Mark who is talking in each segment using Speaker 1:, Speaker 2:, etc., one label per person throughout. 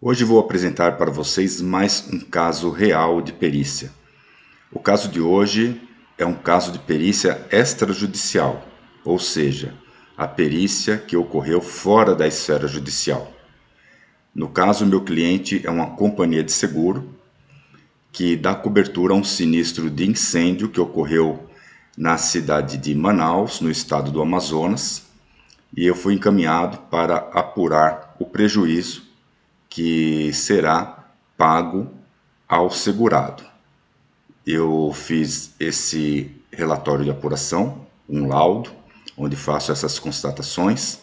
Speaker 1: Hoje vou apresentar para vocês mais um caso real de perícia. O caso de hoje é um caso de perícia extrajudicial, ou seja, a perícia que ocorreu fora da esfera judicial. No caso, meu cliente é uma companhia de seguro que dá cobertura a um sinistro de incêndio que ocorreu na cidade de Manaus, no estado do Amazonas, e eu fui encaminhado para apurar o prejuízo que será pago ao segurado. Eu fiz esse relatório de apuração, um laudo, onde faço essas constatações,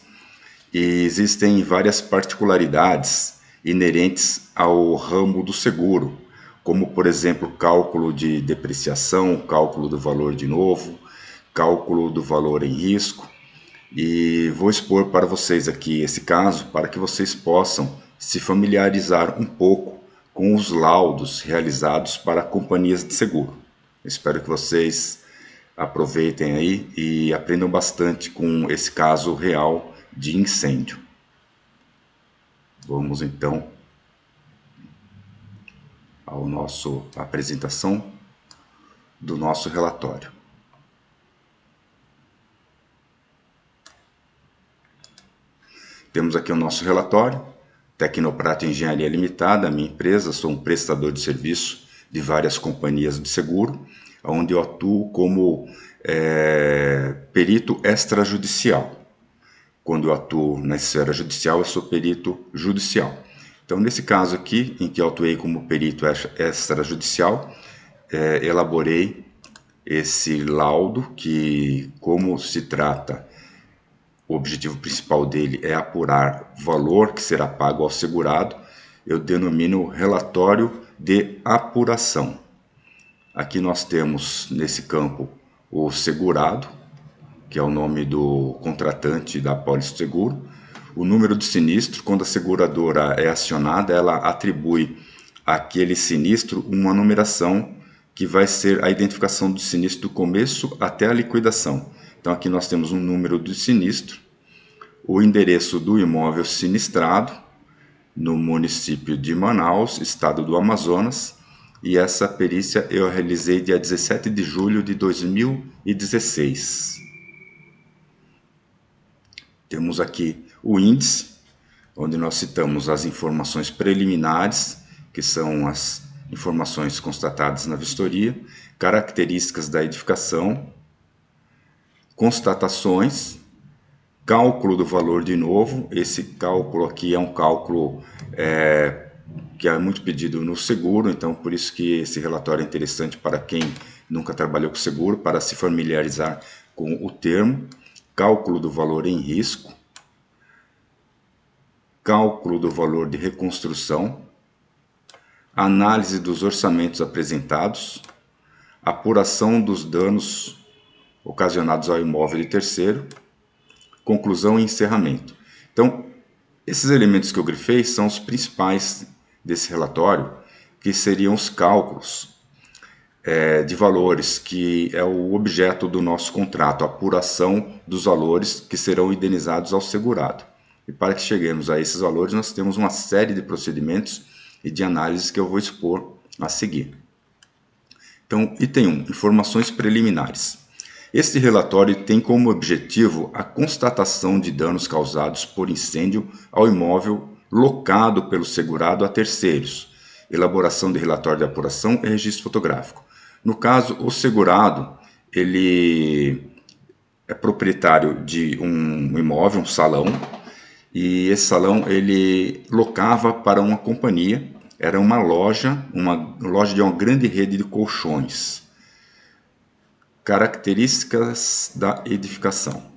Speaker 1: e existem várias particularidades inerentes ao ramo do seguro, como, por exemplo, cálculo de depreciação, cálculo do valor de novo, cálculo do valor em risco, e vou expor para vocês aqui esse caso para que vocês possam se familiarizar um pouco com os laudos realizados para companhias de seguro. Espero que vocês aproveitem aí e aprendam bastante com esse caso real de incêndio. Vamos então à nossa apresentação do nosso relatório. Temos aqui o nosso relatório, Tecnoprata Engenharia Limitada, a minha empresa, sou um prestador de serviço de várias companhias de seguro, onde eu atuo como perito extrajudicial. Quando eu atuo na esfera judicial, eu sou perito judicial. Então, nesse caso aqui, em que eu atuei como perito extrajudicial, elaborei esse laudo que, como se trata, o objetivo principal dele é apurar o valor que será pago ao segurado, eu denomino relatório de apuração. Aqui nós temos nesse campo o segurado, que é o nome do contratante da apólice de seguro, o número do sinistro. Quando a seguradora é acionada, ela atribui àquele sinistro uma numeração que vai ser a identificação do sinistro do começo até a liquidação. Então aqui nós temos um número do sinistro, o endereço do imóvel sinistrado, no município de Manaus, estado do Amazonas, e essa perícia eu realizei dia 17 de julho de 2016. Temos aqui o índice, onde nós citamos as informações preliminares, que são as informações constatadas na vistoria, características da edificação, constatações, cálculo do valor de novo. Esse cálculo aqui é um cálculo que é muito pedido no seguro, então por isso que esse relatório é interessante para quem nunca trabalhou com seguro, para se familiarizar com o termo. Cálculo do valor em risco, cálculo do valor de reconstrução, análise dos orçamentos apresentados, apuração dos danos ocasionados ao imóvel de terceiro, conclusão e encerramento. Então, esses elementos que eu grifei são os principais desse relatório, que seriam os cálculos de valores, que é o objeto do nosso contrato, a apuração dos valores que serão indenizados ao segurado. E para que cheguemos a esses valores, nós temos uma série de procedimentos e de análises que eu vou expor a seguir. Então, item 1, informações preliminares. Este relatório tem como objetivo a constatação de danos causados por incêndio ao imóvel locado pelo segurado a terceiros, elaboração de relatório de apuração e registro fotográfico. No caso, o segurado, ele é proprietário de um imóvel, um salão, e esse salão ele locava para uma companhia, era uma loja de uma grande rede de colchões. Características da edificação.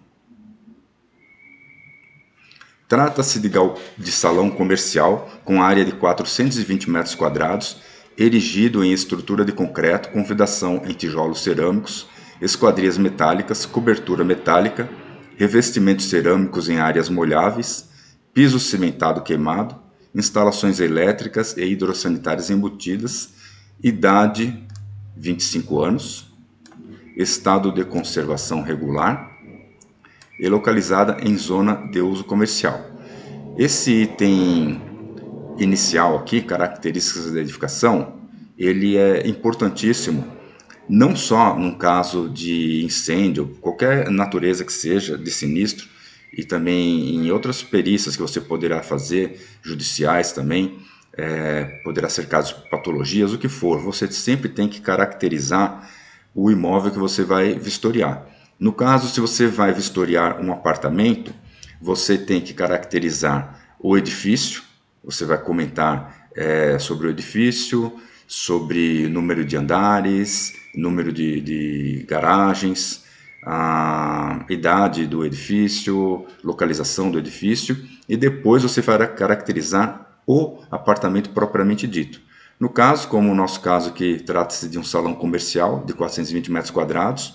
Speaker 1: Trata-se de salão comercial com área de 420 metros quadrados, erigido em estrutura de concreto com vedação em tijolos cerâmicos, esquadrias metálicas, cobertura metálica, revestimentos cerâmicos em áreas molháveis, piso cimentado queimado, instalações elétricas e hidrossanitárias embutidas, idade 25 anos, estado de conservação regular e localizada em zona de uso comercial. Esse item inicial aqui, características da edificação, ele é importantíssimo, não só num caso de incêndio, qualquer natureza que seja de sinistro, e também em outras perícias que você poderá fazer, judiciais também, poderá ser casos de patologias, o que for, você sempre tem que caracterizar o imóvel que você vai vistoriar. No caso, se você vai vistoriar um apartamento, você tem que caracterizar o edifício, você vai comentar sobre o edifício, sobre número de andares, número de garagens, a idade do edifício, localização do edifício, e depois você vai caracterizar o apartamento propriamente dito. No caso, como o nosso caso aqui trata-se de um salão comercial de 420 metros quadrados,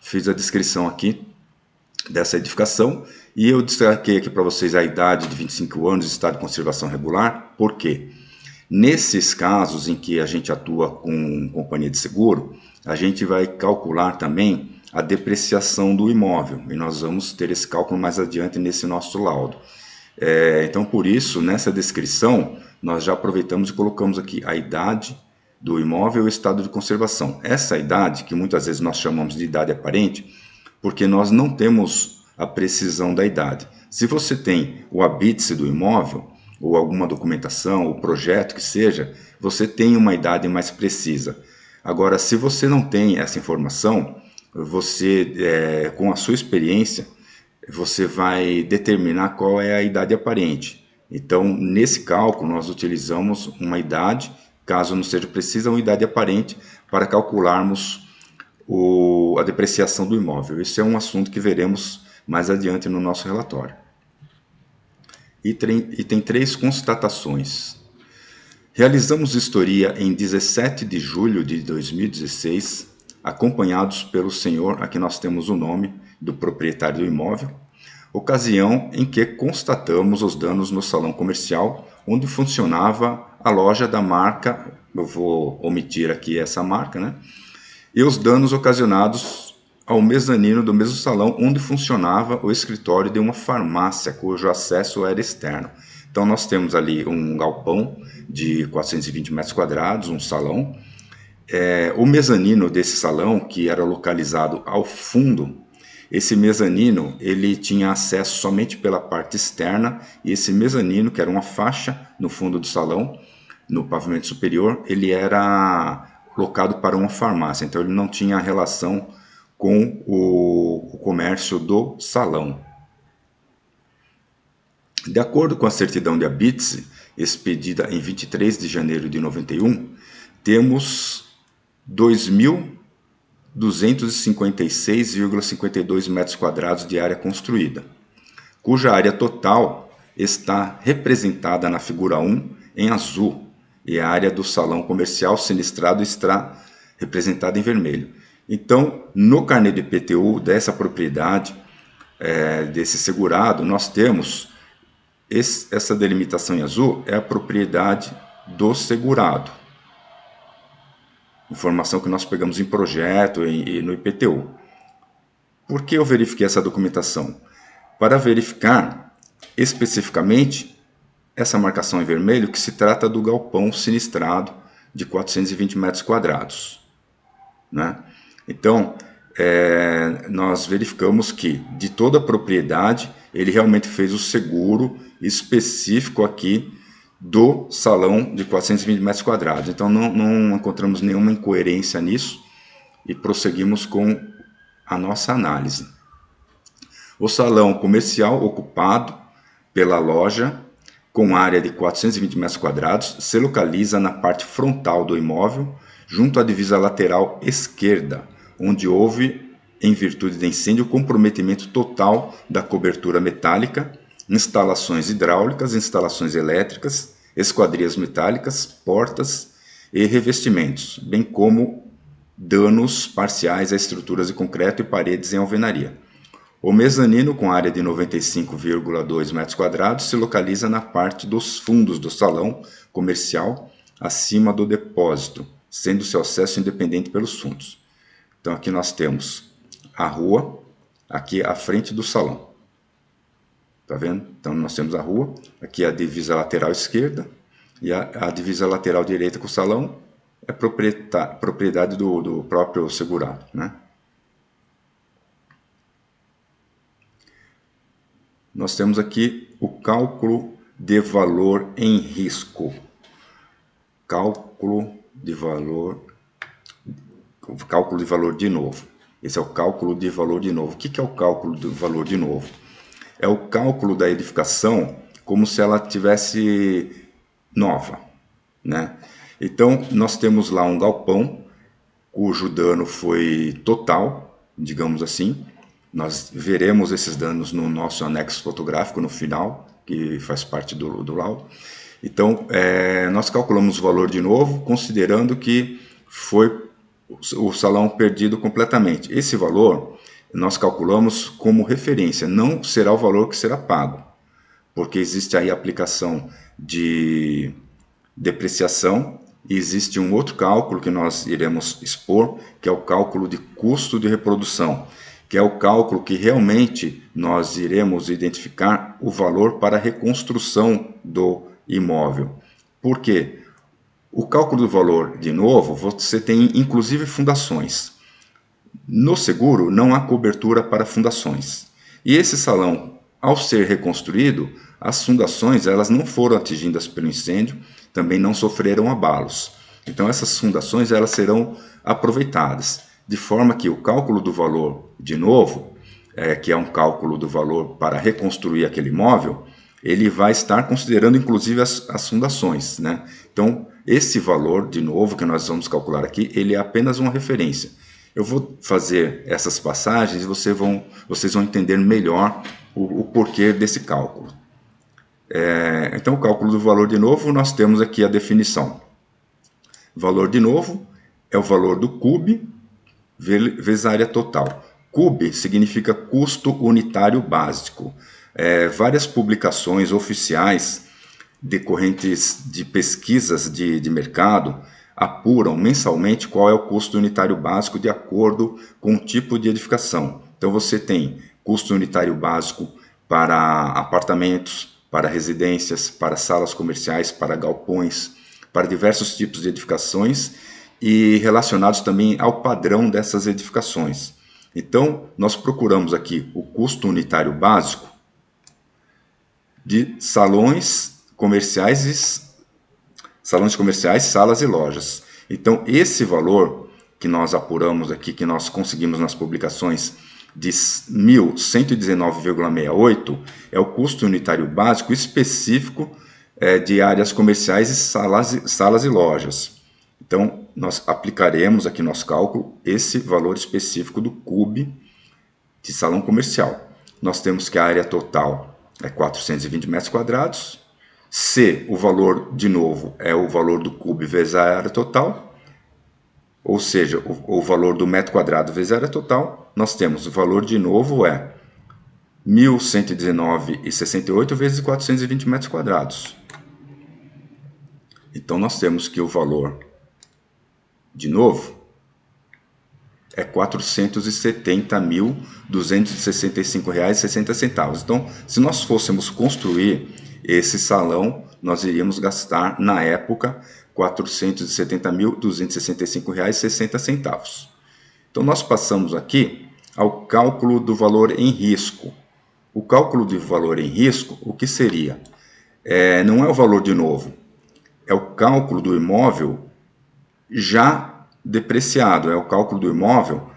Speaker 1: fiz a descrição aqui dessa edificação e eu destaquei aqui para vocês a idade de 25 anos, estado de conservação regular. Por quê? Nesses casos em que a gente atua com companhia de seguro, a gente vai calcular também a depreciação do imóvel, e nós vamos ter esse cálculo mais adiante nesse nosso laudo. Então, por isso, nessa descrição, nós já aproveitamos e colocamos aqui a idade do imóvel e o estado de conservação. Essa idade, que muitas vezes nós chamamos de idade aparente, porque nós não temos a precisão da idade. Se você tem o habite do imóvel, ou alguma documentação, ou projeto que seja, você tem uma idade mais precisa. Agora, se você não tem essa informação, você, com a sua experiência, você vai determinar qual é a idade aparente. Então, nesse cálculo, nós utilizamos uma idade, caso não seja precisa, uma idade aparente, para calcularmos a depreciação do imóvel. Esse é um assunto que veremos mais adiante no nosso relatório. E tem 3 constatações. Realizamos vistoria em 17 de julho de 2016, acompanhados pelo senhor, aqui nós temos o nome do proprietário do imóvel, ocasião em que constatamos os danos no salão comercial, onde funcionava a loja da marca, eu vou omitir aqui essa marca, né? E os danos ocasionados ao mezanino do mesmo salão, onde funcionava o escritório de uma farmácia, cujo acesso era externo. Então, nós temos ali um galpão de 420 metros quadrados, um salão. O mezanino desse salão, que era localizado ao fundo, esse mezanino ele tinha acesso somente pela parte externa, e esse mezanino, que era uma faixa no fundo do salão, no pavimento superior, ele era locado para uma farmácia, então ele não tinha relação com o comércio do salão. De acordo com a certidão de habite, expedida em 23 de janeiro de 91, temos 2.256,52 metros quadrados de área construída, cuja área total está representada na figura 1 em azul, e a área do salão comercial sinistrado está representada em vermelho. Então, no carnê de IPTU dessa propriedade, desse segurado, nós temos essa delimitação em azul, é a propriedade do segurado. Informação que nós pegamos em projeto e no IPTU. Por que eu verifiquei essa documentação? Para verificar especificamente essa marcação em vermelho, que se trata do galpão sinistrado de 420 metros quadrados. Né? Então, nós verificamos que de toda a propriedade, ele realmente fez o seguro específico aqui do salão de 420 metros quadrados. Então, não encontramos nenhuma incoerência nisso e prosseguimos com a nossa análise. O salão comercial ocupado pela loja, com área de 420 metros quadrados, se localiza na parte frontal do imóvel, junto à divisa lateral esquerda, onde houve, em virtude de incêndio, comprometimento total da cobertura metálica, instalações hidráulicas, instalações elétricas, esquadrias metálicas, portas e revestimentos, bem como danos parciais a estruturas de concreto e paredes em alvenaria. O mezanino, com área de 95,2 metros quadrados, se localiza na parte dos fundos do salão comercial, acima do depósito, sendo seu acesso independente pelos fundos. Então, aqui nós temos a rua, aqui à frente do salão. Tá vendo? Então, nós temos a rua, aqui a divisa lateral esquerda, E a divisa lateral direita com o salão é propriedade do próprio segurado, né? Nós temos aqui o cálculo de valor em risco. Cálculo de valor de novo. Esse é o cálculo de valor de novo. O que é o cálculo de valor de novo? É o cálculo da edificação como se ela tivesse nova, né? Então, nós temos lá um galpão cujo dano foi total, digamos assim. Nós veremos esses danos no nosso anexo fotográfico no final, que faz parte do laudo. Então, nós calculamos o valor de novo, considerando que foi o salão perdido completamente. Esse valor nós calculamos como referência, não será o valor que será pago, porque existe aí a aplicação de depreciação e existe um outro cálculo que nós iremos expor, que é o cálculo de custo de reprodução, que é o cálculo que realmente nós iremos identificar o valor para a reconstrução do imóvel. Por quê? O cálculo do valor, de novo, você tem inclusive fundações. No seguro não há cobertura para fundações. E esse salão, ao ser reconstruído, as fundações elas não foram atingidas pelo incêndio, também não sofreram abalos. Então essas fundações elas serão aproveitadas, de forma que o cálculo do valor, de novo, que é um cálculo do valor para reconstruir aquele imóvel, ele vai estar considerando inclusive as fundações, né? Então, esse valor, de novo, que nós vamos calcular aqui, ele é apenas uma referência. Eu vou fazer essas passagens e vocês vão entender melhor o porquê desse cálculo. Então, o cálculo do valor de novo, nós temos aqui a definição. Valor de novo é o valor do CUB vezes a área total. CUB significa custo unitário básico. Várias publicações oficiais decorrentes de pesquisas de mercado apuram mensalmente qual é o custo unitário básico de acordo com o tipo de edificação. Então você tem custo unitário básico para apartamentos, para residências, para salas comerciais, para galpões, para diversos tipos de edificações e relacionados também ao padrão dessas edificações. Então, nós procuramos aqui o custo unitário básico de salões comerciais, salas e lojas. Então, esse valor que nós apuramos aqui, que nós conseguimos nas publicações de 1.119,68, é o custo unitário básico específico de áreas comerciais e salas e lojas. Então, nós aplicaremos aqui no nosso cálculo esse valor específico do CUB de salão comercial. Nós temos que a área total é 420 metros quadrados. Se o valor, de novo, é o valor do CUB vezes a área total, ou seja, o valor do metro quadrado vezes a área total, nós temos o valor, de novo, é 1.119,68 vezes 420 metros quadrados. Então, nós temos que o valor, de novo, é R$ 470.265,60. Então, se nós fôssemos construir esse salão, nós iríamos gastar, na época, R$ 470.265,60. Então, nós passamos aqui ao cálculo do valor em risco. O cálculo do valor em risco, o que seria? Não é o valor de novo, é o cálculo do imóvel já depreciado, é o cálculo do imóvel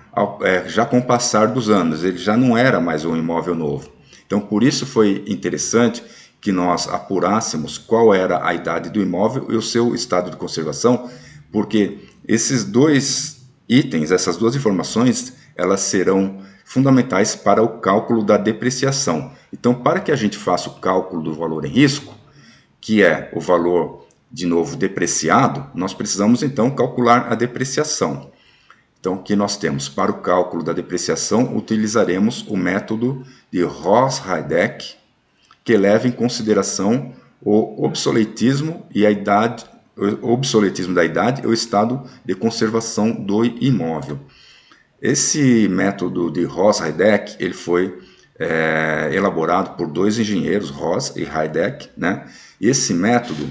Speaker 1: já com o passar dos anos, ele já não era mais um imóvel novo. Então, por isso foi interessante que nós apurássemos qual era a idade do imóvel e o seu estado de conservação, porque esses dois itens, essas duas informações, elas serão fundamentais para o cálculo da depreciação. Então, para que a gente faça o cálculo do valor em risco, que é o valor, de novo, depreciado, nós precisamos, então, calcular a depreciação. Então, o que nós temos? Para o cálculo da depreciação, utilizaremos o método de Ross-Heideck, que leva em consideração o obsoletismo da idade e o estado de conservação do imóvel. Esse método de Ross-Heideck, ele foi elaborado por dois engenheiros, Ross e Heideck, né? E esse método,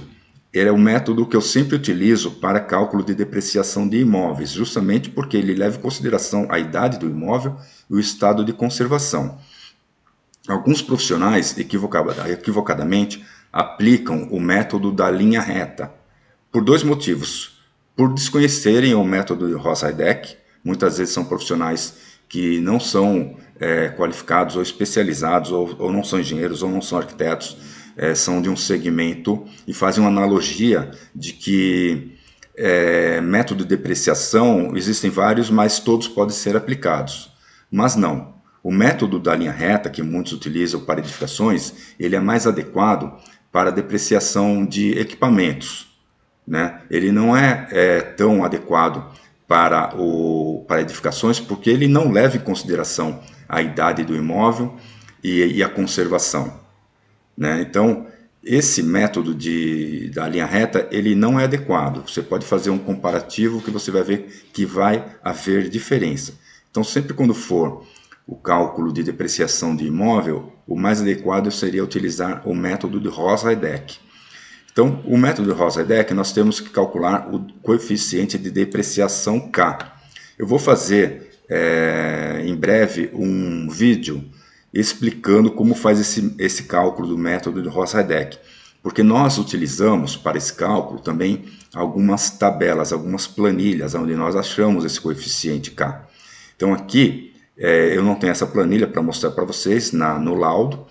Speaker 1: ele é o método que eu sempre utilizo para cálculo de depreciação de imóveis, justamente porque ele leva em consideração a idade do imóvel e o estado de conservação. Alguns profissionais, equivocadamente, aplicam o método da linha reta, por dois motivos. Por desconhecerem o método de Ross-Heideck, muitas vezes são profissionais que não são qualificados ou especializados, ou não são engenheiros, ou não são arquitetos, são de um segmento e fazem uma analogia de que método de depreciação existem vários, mas todos podem ser aplicados. Mas não. O método da linha reta, que muitos utilizam para edificações, ele é mais adequado para a depreciação de equipamentos, né? Ele não é tão adequado para edificações, porque ele não leva em consideração a idade do imóvel e a conservação, né? Então, esse método da linha reta, ele não é adequado. Você pode fazer um comparativo que você vai ver que vai haver diferença. Então, sempre quando for o cálculo de depreciação de imóvel, o mais adequado seria utilizar o método de Ross-Heideck. Então, o método de Ross-Heideck, nós temos que calcular o coeficiente de depreciação K. Eu vou fazer em breve um vídeo explicando como faz esse cálculo do método de Ross-Heideck, porque nós utilizamos para esse cálculo também algumas tabelas, algumas planilhas, onde nós achamos esse coeficiente K. Então, aqui eu não tenho essa planilha para mostrar para vocês no laudo,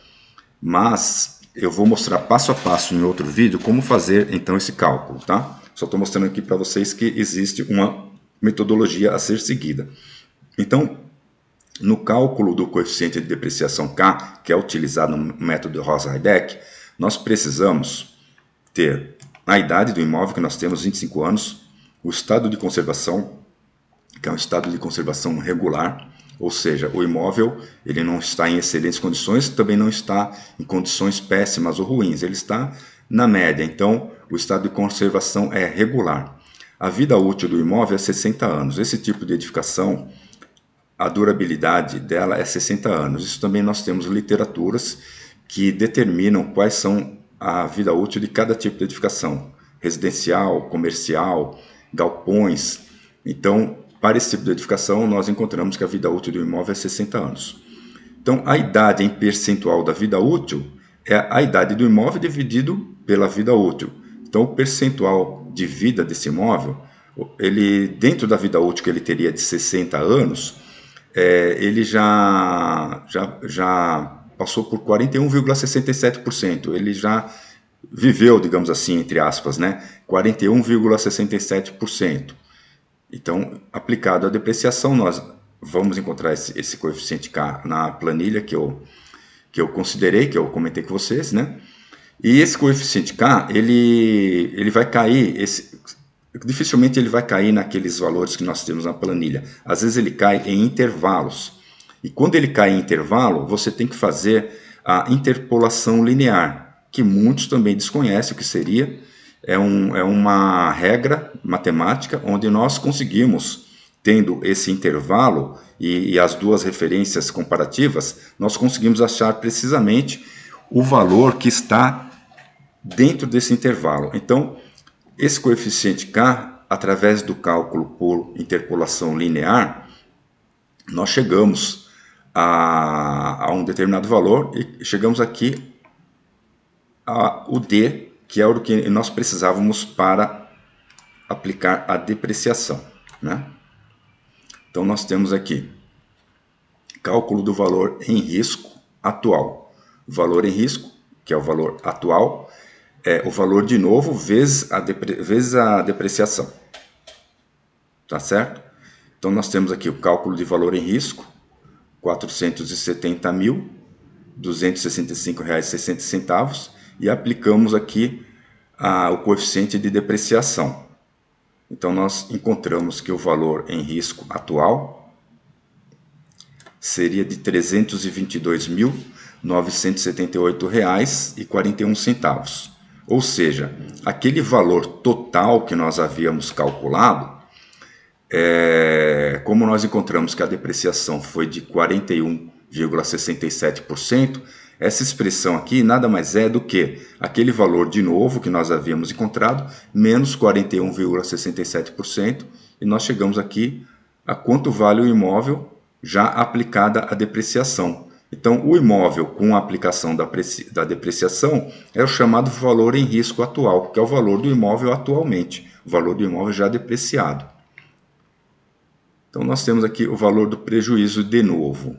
Speaker 1: mas eu vou mostrar passo a passo em outro vídeo como fazer então esse cálculo, tá? Só estou mostrando aqui para vocês que existe uma metodologia a ser seguida. Então, no cálculo do coeficiente de depreciação K, que é utilizado no método de Ross-Heideck, nós precisamos ter a idade do imóvel, que nós temos 25 anos, o estado de conservação, que é um estado de conservação regular, ou seja, o imóvel ele não está em excelentes condições, também não está em condições péssimas ou ruins, ele está na média, então o estado de conservação é regular. A vida útil do imóvel é 60 anos. Esse tipo de edificação, a durabilidade dela é 60 anos. Isso também nós temos literaturas que determinam quais são a vida útil de cada tipo de edificação, residencial, comercial, galpões. Então, para esse tipo de edificação, nós encontramos que a vida útil do imóvel é 60 anos. Então, a idade em percentual da vida útil é a idade do imóvel dividido pela vida útil. Então, o percentual de vida desse imóvel, ele, dentro da vida útil que ele teria de 60 anos, ele já passou por 41,67%. Ele já viveu, digamos assim, entre aspas, né? 41,67%. Então, aplicado à depreciação, nós vamos encontrar esse coeficiente K na planilha que eu considerei, que eu comentei com vocês, né? E esse coeficiente K, ele vai cair, dificilmente ele vai cair naqueles valores que nós temos na planilha. Às vezes ele cai em intervalos. E quando ele cai em intervalo, você tem que fazer a interpolação linear, que muitos também desconhecem o que seria. É uma regra matemática onde nós conseguimos, tendo esse intervalo e as duas referências comparativas, nós conseguimos achar precisamente o valor que está dentro desse intervalo. Então, esse coeficiente K, através do cálculo por interpolação linear, nós chegamos a um determinado valor e chegamos aqui ao D, que é o que nós precisávamos para aplicar a depreciação, né? Então, nós temos aqui cálculo do valor em risco atual. O valor em risco, que é o valor atual, é o valor de novo vezes a depreciação. Tá certo? Então, nós temos aqui o cálculo de valor em risco, R$ 470.265,60, e aplicamos aqui o coeficiente de depreciação. Então, nós encontramos que o valor em risco atual seria de R$ 322.978,41. Ou seja, aquele valor total que nós havíamos calculado, como nós encontramos que a depreciação foi de 41,67%, Essa expressão aqui nada mais é do que aquele valor de novo que nós havíamos encontrado, menos 41,67%, e nós chegamos aqui a quanto vale o imóvel já aplicada a depreciação. Então, o imóvel com a aplicação da depreciação é o chamado valor em risco atual, que é o valor do imóvel atualmente, o valor do imóvel já depreciado. Então, nós temos aqui o valor do prejuízo de novo.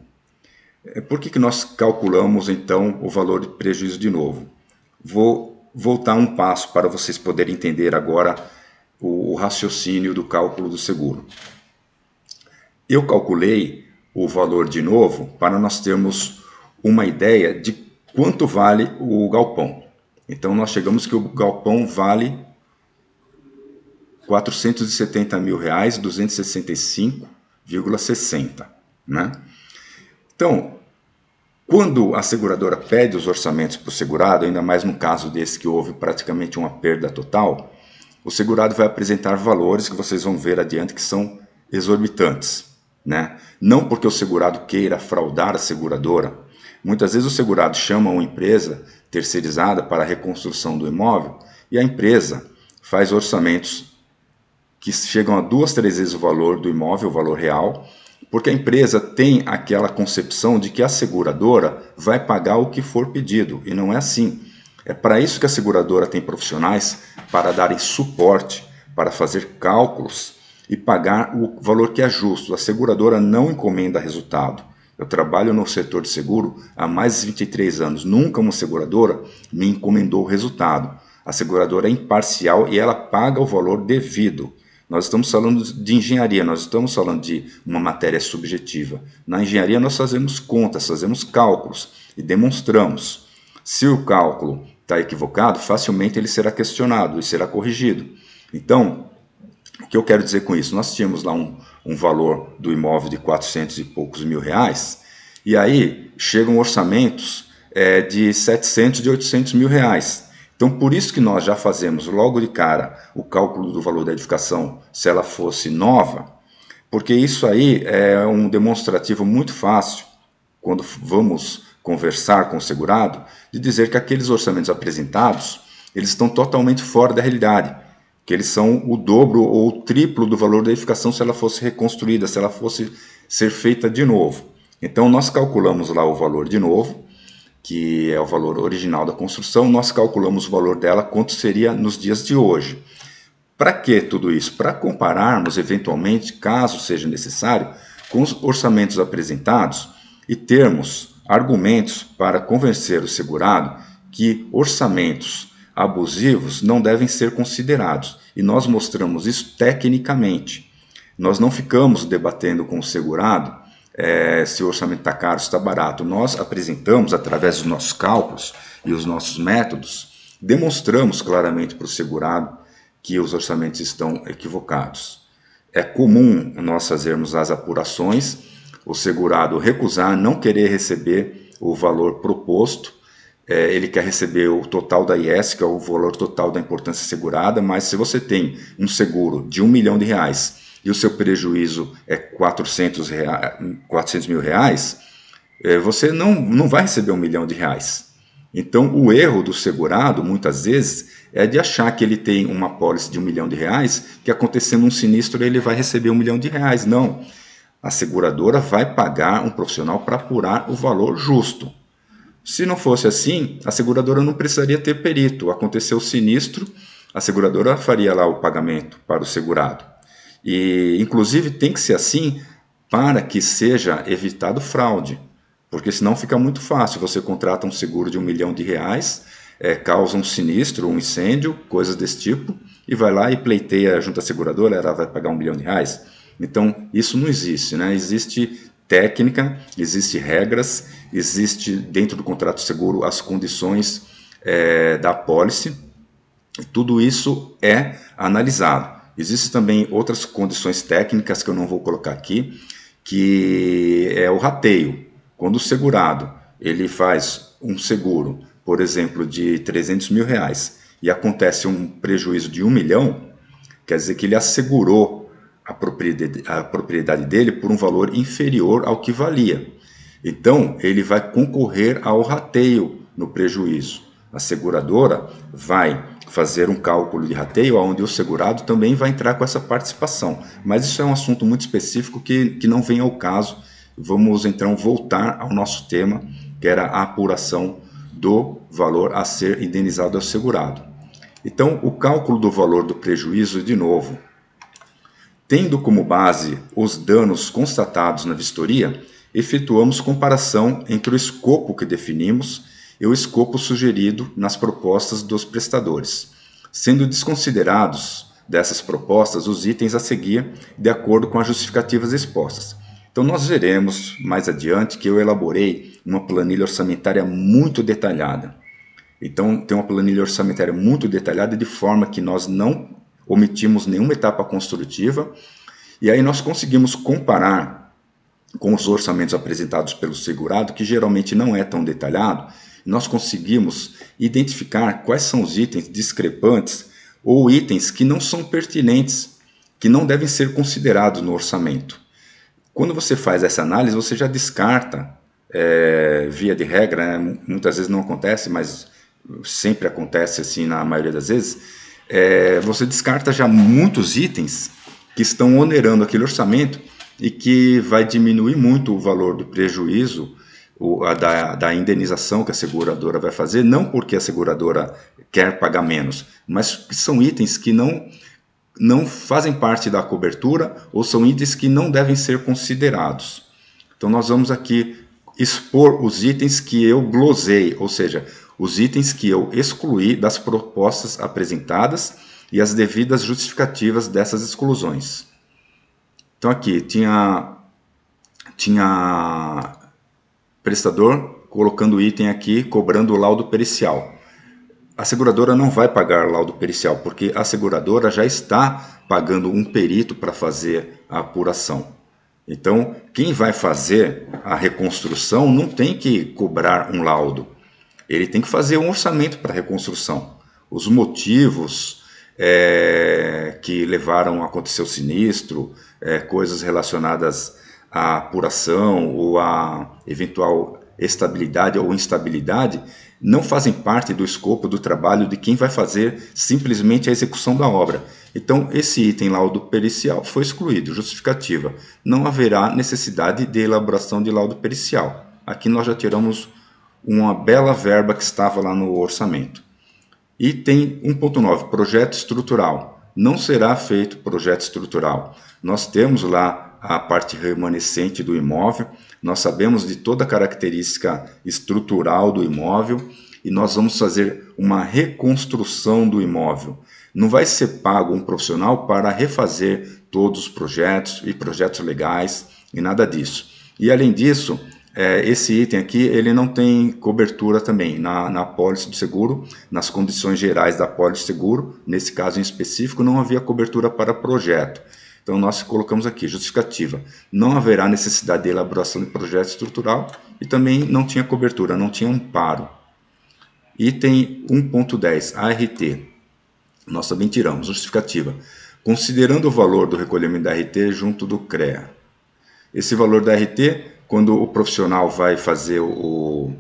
Speaker 1: Por que nós calculamos, então, o valor de prejuízo de novo? Vou voltar um passo para vocês poderem entender agora o raciocínio do cálculo do seguro. Eu calculei o valor de novo para nós termos uma ideia de quanto vale o galpão. Então, nós chegamos que o galpão vale R$ 470.000, 265,60, né? Então, quando a seguradora pede os orçamentos para o segurado, ainda mais no caso desse que houve praticamente uma perda total, o segurado vai apresentar valores que vocês vão ver adiante que são exorbitantes, né? Não porque o segurado queira fraudar a seguradora. Muitas vezes o segurado chama uma empresa terceirizada para a reconstrução do imóvel e a empresa faz orçamentos que chegam a 2, 3 vezes o valor do imóvel, o valor real, porque a empresa tem aquela concepção de que a seguradora vai pagar o que for pedido, e não é assim. É para isso que a seguradora tem profissionais para darem suporte, para fazer cálculos e pagar o valor que é justo. A seguradora não encomenda resultado. Eu trabalho no setor de seguro há mais de 23 anos. Nunca uma seguradora me encomendou o resultado. A seguradora é imparcial e ela paga o valor devido. Nós estamos falando de engenharia, nós estamos falando de uma matéria subjetiva. Na engenharia nós fazemos contas, fazemos cálculos e demonstramos. Se o cálculo está equivocado, facilmente ele será questionado e será corrigido. Então, o que eu quero dizer com isso? Nós tínhamos lá um valor do imóvel de 400 e poucos mil reais, e aí chegam orçamentos de 700, de 800 mil reais. Então, por isso que nós já fazemos logo de cara o cálculo do valor da edificação se ela fosse nova, porque isso aí é um demonstrativo muito fácil, quando vamos conversar com o segurado, de dizer que aqueles orçamentos apresentados, eles estão totalmente fora da realidade, que eles são o dobro ou o triplo do valor da edificação se ela fosse reconstruída, se ela fosse ser feita de novo. Então, nós calculamos lá o valor de novo, que é o valor original da construção, nós calculamos o valor dela, quanto seria nos dias de hoje. Para que tudo isso? Para compararmos, eventualmente, caso seja necessário, com os orçamentos apresentados e termos argumentos para convencer o segurado que orçamentos abusivos não devem ser considerados. E nós mostramos isso tecnicamente. Nós não ficamos debatendo com o segurado se o orçamento está caro, se está barato. Nós apresentamos, através dos nossos cálculos e os nossos métodos, demonstramos claramente para o segurado que os orçamentos estão equivocados. É comum nós fazermos as apurações, o segurado recusar, não querer receber o valor proposto, ele quer receber o total da IS, que é o valor total da importância segurada, mas se você tem um seguro de R$1 milhão e o seu prejuízo é 400 mil reais, você não vai receber R$1 milhão. Então, o erro do segurado, muitas vezes, é de achar que ele tem uma pólice de R$1 milhão, que acontecendo um sinistro ele vai receber R$1 milhão. Não, a seguradora vai pagar um profissional para apurar o valor justo. Se não fosse assim, a seguradora não precisaria ter perito. Aconteceu o sinistro, a seguradora faria lá o pagamento para o segurado. E, inclusive, tem que ser assim para que seja evitado fraude, porque senão fica muito fácil. Você contrata um seguro de R$1 milhão, causa um sinistro, um incêndio, coisas desse tipo, e vai lá e pleiteia junto à seguradora, ela vai pagar R$1 milhão. Então, isso não existe, né? Existe técnica, existe regras, existe dentro do contrato de seguro as condições da apólice, tudo isso é analisado. Existem também outras condições técnicas que eu não vou colocar aqui, que é o rateio. Quando o segurado ele faz um seguro, por exemplo, de R$300 mil e acontece um prejuízo de R$1 milhão, quer dizer que ele assegurou a propriedade dele por um valor inferior ao que valia. Então, ele vai concorrer ao rateio no prejuízo. A seguradora vai fazer um cálculo de rateio onde o segurado também vai entrar com essa participação. Mas isso é um assunto muito específico que não vem ao caso. Vamos então voltar ao nosso tema, que era a apuração do valor a ser indenizado ao segurado. Então, o cálculo do valor do prejuízo, de novo, tendo como base os danos constatados na vistoria, efetuamos comparação entre o escopo que definimos e o escopo sugerido nas propostas dos prestadores, sendo desconsiderados dessas propostas os itens a seguir de acordo com as justificativas expostas. Então nós veremos mais adiante que eu elaborei uma planilha orçamentária muito detalhada. Então tem uma planilha orçamentária muito detalhada de forma que nós não omitimos nenhuma etapa construtiva e aí nós conseguimos comparar com os orçamentos apresentados pelo segurado, que geralmente não é tão detalhado. Nós conseguimos identificar quais são os itens discrepantes ou itens que não são pertinentes, que não devem ser considerados no orçamento. Quando você faz essa análise, você já descarta, via de regra, né? Muitas vezes não acontece, mas sempre acontece assim na maioria das vezes, você descarta já muitos itens que estão onerando aquele orçamento e que vai diminuir muito o valor do prejuízo, da indenização que a seguradora vai fazer, não porque a seguradora quer pagar menos, mas que são itens que não fazem parte da cobertura ou são itens que não devem ser considerados. Então nós vamos aqui expor os itens que eu glosei, ou seja, os itens que eu excluí das propostas apresentadas e as devidas justificativas dessas exclusões. Então aqui tinha prestador colocando o item aqui, cobrando o laudo pericial. A seguradora não vai pagar laudo pericial, porque a seguradora já está pagando um perito para fazer a apuração. Então, quem vai fazer a reconstrução não tem que cobrar um laudo. Ele tem que fazer um orçamento para a reconstrução. Os motivos que levaram a acontecer o sinistro, coisas relacionadas à apuração ou à eventual estabilidade ou instabilidade, não fazem parte do escopo do trabalho de quem vai fazer simplesmente a execução da obra. Então, esse item laudo pericial foi excluído, justificativa. Não haverá necessidade de elaboração de laudo pericial. Aqui nós já tiramos uma bela verba que estava lá no orçamento. Item 1.9, projeto estrutural. Não será feito projeto estrutural. Nós temos lá a parte remanescente do imóvel, nós sabemos de toda a característica estrutural do imóvel e nós vamos fazer uma reconstrução do imóvel. Não vai ser pago um profissional para refazer todos os projetos e projetos legais e nada disso. E além disso, esse item aqui ele não tem cobertura também na apólice do seguro, nas condições gerais da apólice de seguro, nesse caso em específico não havia cobertura para projeto. Então nós colocamos aqui, justificativa, não haverá necessidade de elaboração de projeto estrutural e também não tinha cobertura, não tinha amparo. Item 1.10, ART, nós também tiramos, justificativa, considerando o valor do recolhimento da RT junto do CREA. Esse valor da RT, quando o profissional vai fazer o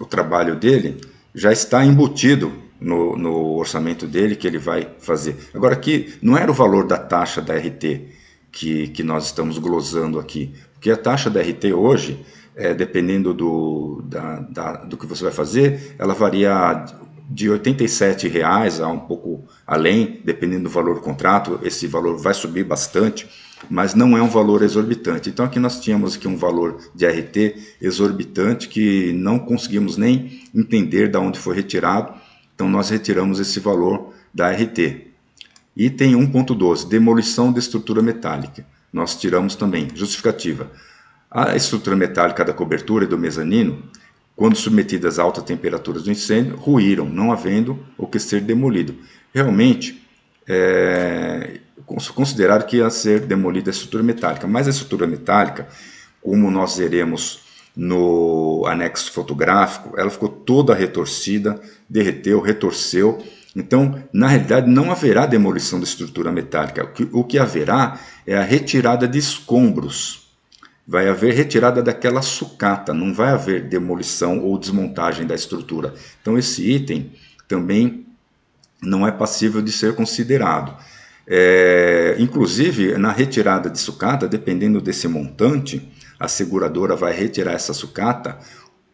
Speaker 1: trabalho dele, já está embutido no orçamento dele que ele vai fazer. Agora aqui não era o valor da taxa da RT que nós estamos glosando aqui, porque a taxa da RT hoje, dependendo do que você vai fazer, ela varia de R$ 87,00 a um pouco além, dependendo do valor do contrato, esse valor vai subir bastante, mas não é um valor exorbitante. Então aqui nós tínhamos aqui um valor de RT exorbitante que não conseguimos nem entender de onde foi retirado, então nós retiramos esse valor da RT. Item 1.12, demolição de estrutura metálica. Nós tiramos também, justificativa. A estrutura metálica da cobertura e do mezanino, quando submetidas a altas temperaturas do incêndio, ruíram, não havendo o que ser demolido. Realmente, considerado que ia ser demolida a estrutura metálica, mas a estrutura metálica, como nós veremos no anexo fotográfico, ela ficou toda retorcida, derreteu, retorceu. Então, na realidade, não haverá demolição da estrutura metálica. O que haverá é a retirada de escombros. vai haver retirada daquela sucata, não vai haver demolição ou desmontagem da estrutura. Então esse item também não é passível de ser considerado. Inclusive, na retirada de sucata, dependendo desse montante, a seguradora vai retirar essa sucata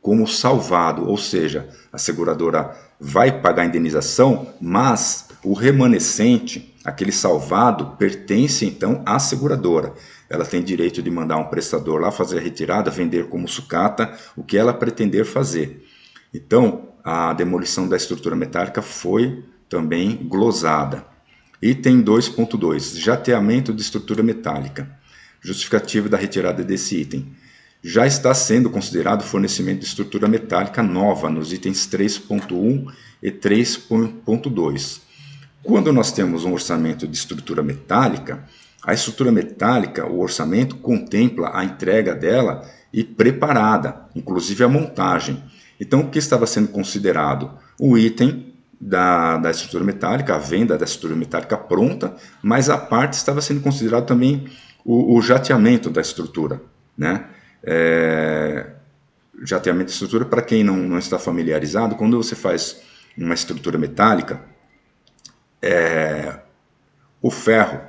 Speaker 1: como salvado, ou seja, a seguradora vai pagar a indenização, mas o remanescente, aquele salvado, pertence então à seguradora. Ela tem direito de mandar um prestador lá fazer a retirada, vender como sucata, o que ela pretender fazer. Então, a demolição da estrutura metálica foi também glosada. Item 2.2, jateamento de estrutura metálica. Justificativa da retirada desse item. Já está sendo considerado fornecimento de estrutura metálica nova nos itens 3.1 e 3.2. Quando nós temos um orçamento de estrutura metálica, a estrutura metálica, o orçamento contempla a entrega dela e preparada, inclusive a montagem. Então, o que estava sendo considerado? O item da estrutura metálica, a venda da estrutura metálica pronta, mas a parte estava sendo considerado também o jateamento da estrutura, né? Jateamento de estrutura, para quem não está familiarizado, quando você faz uma estrutura metálica, o ferro,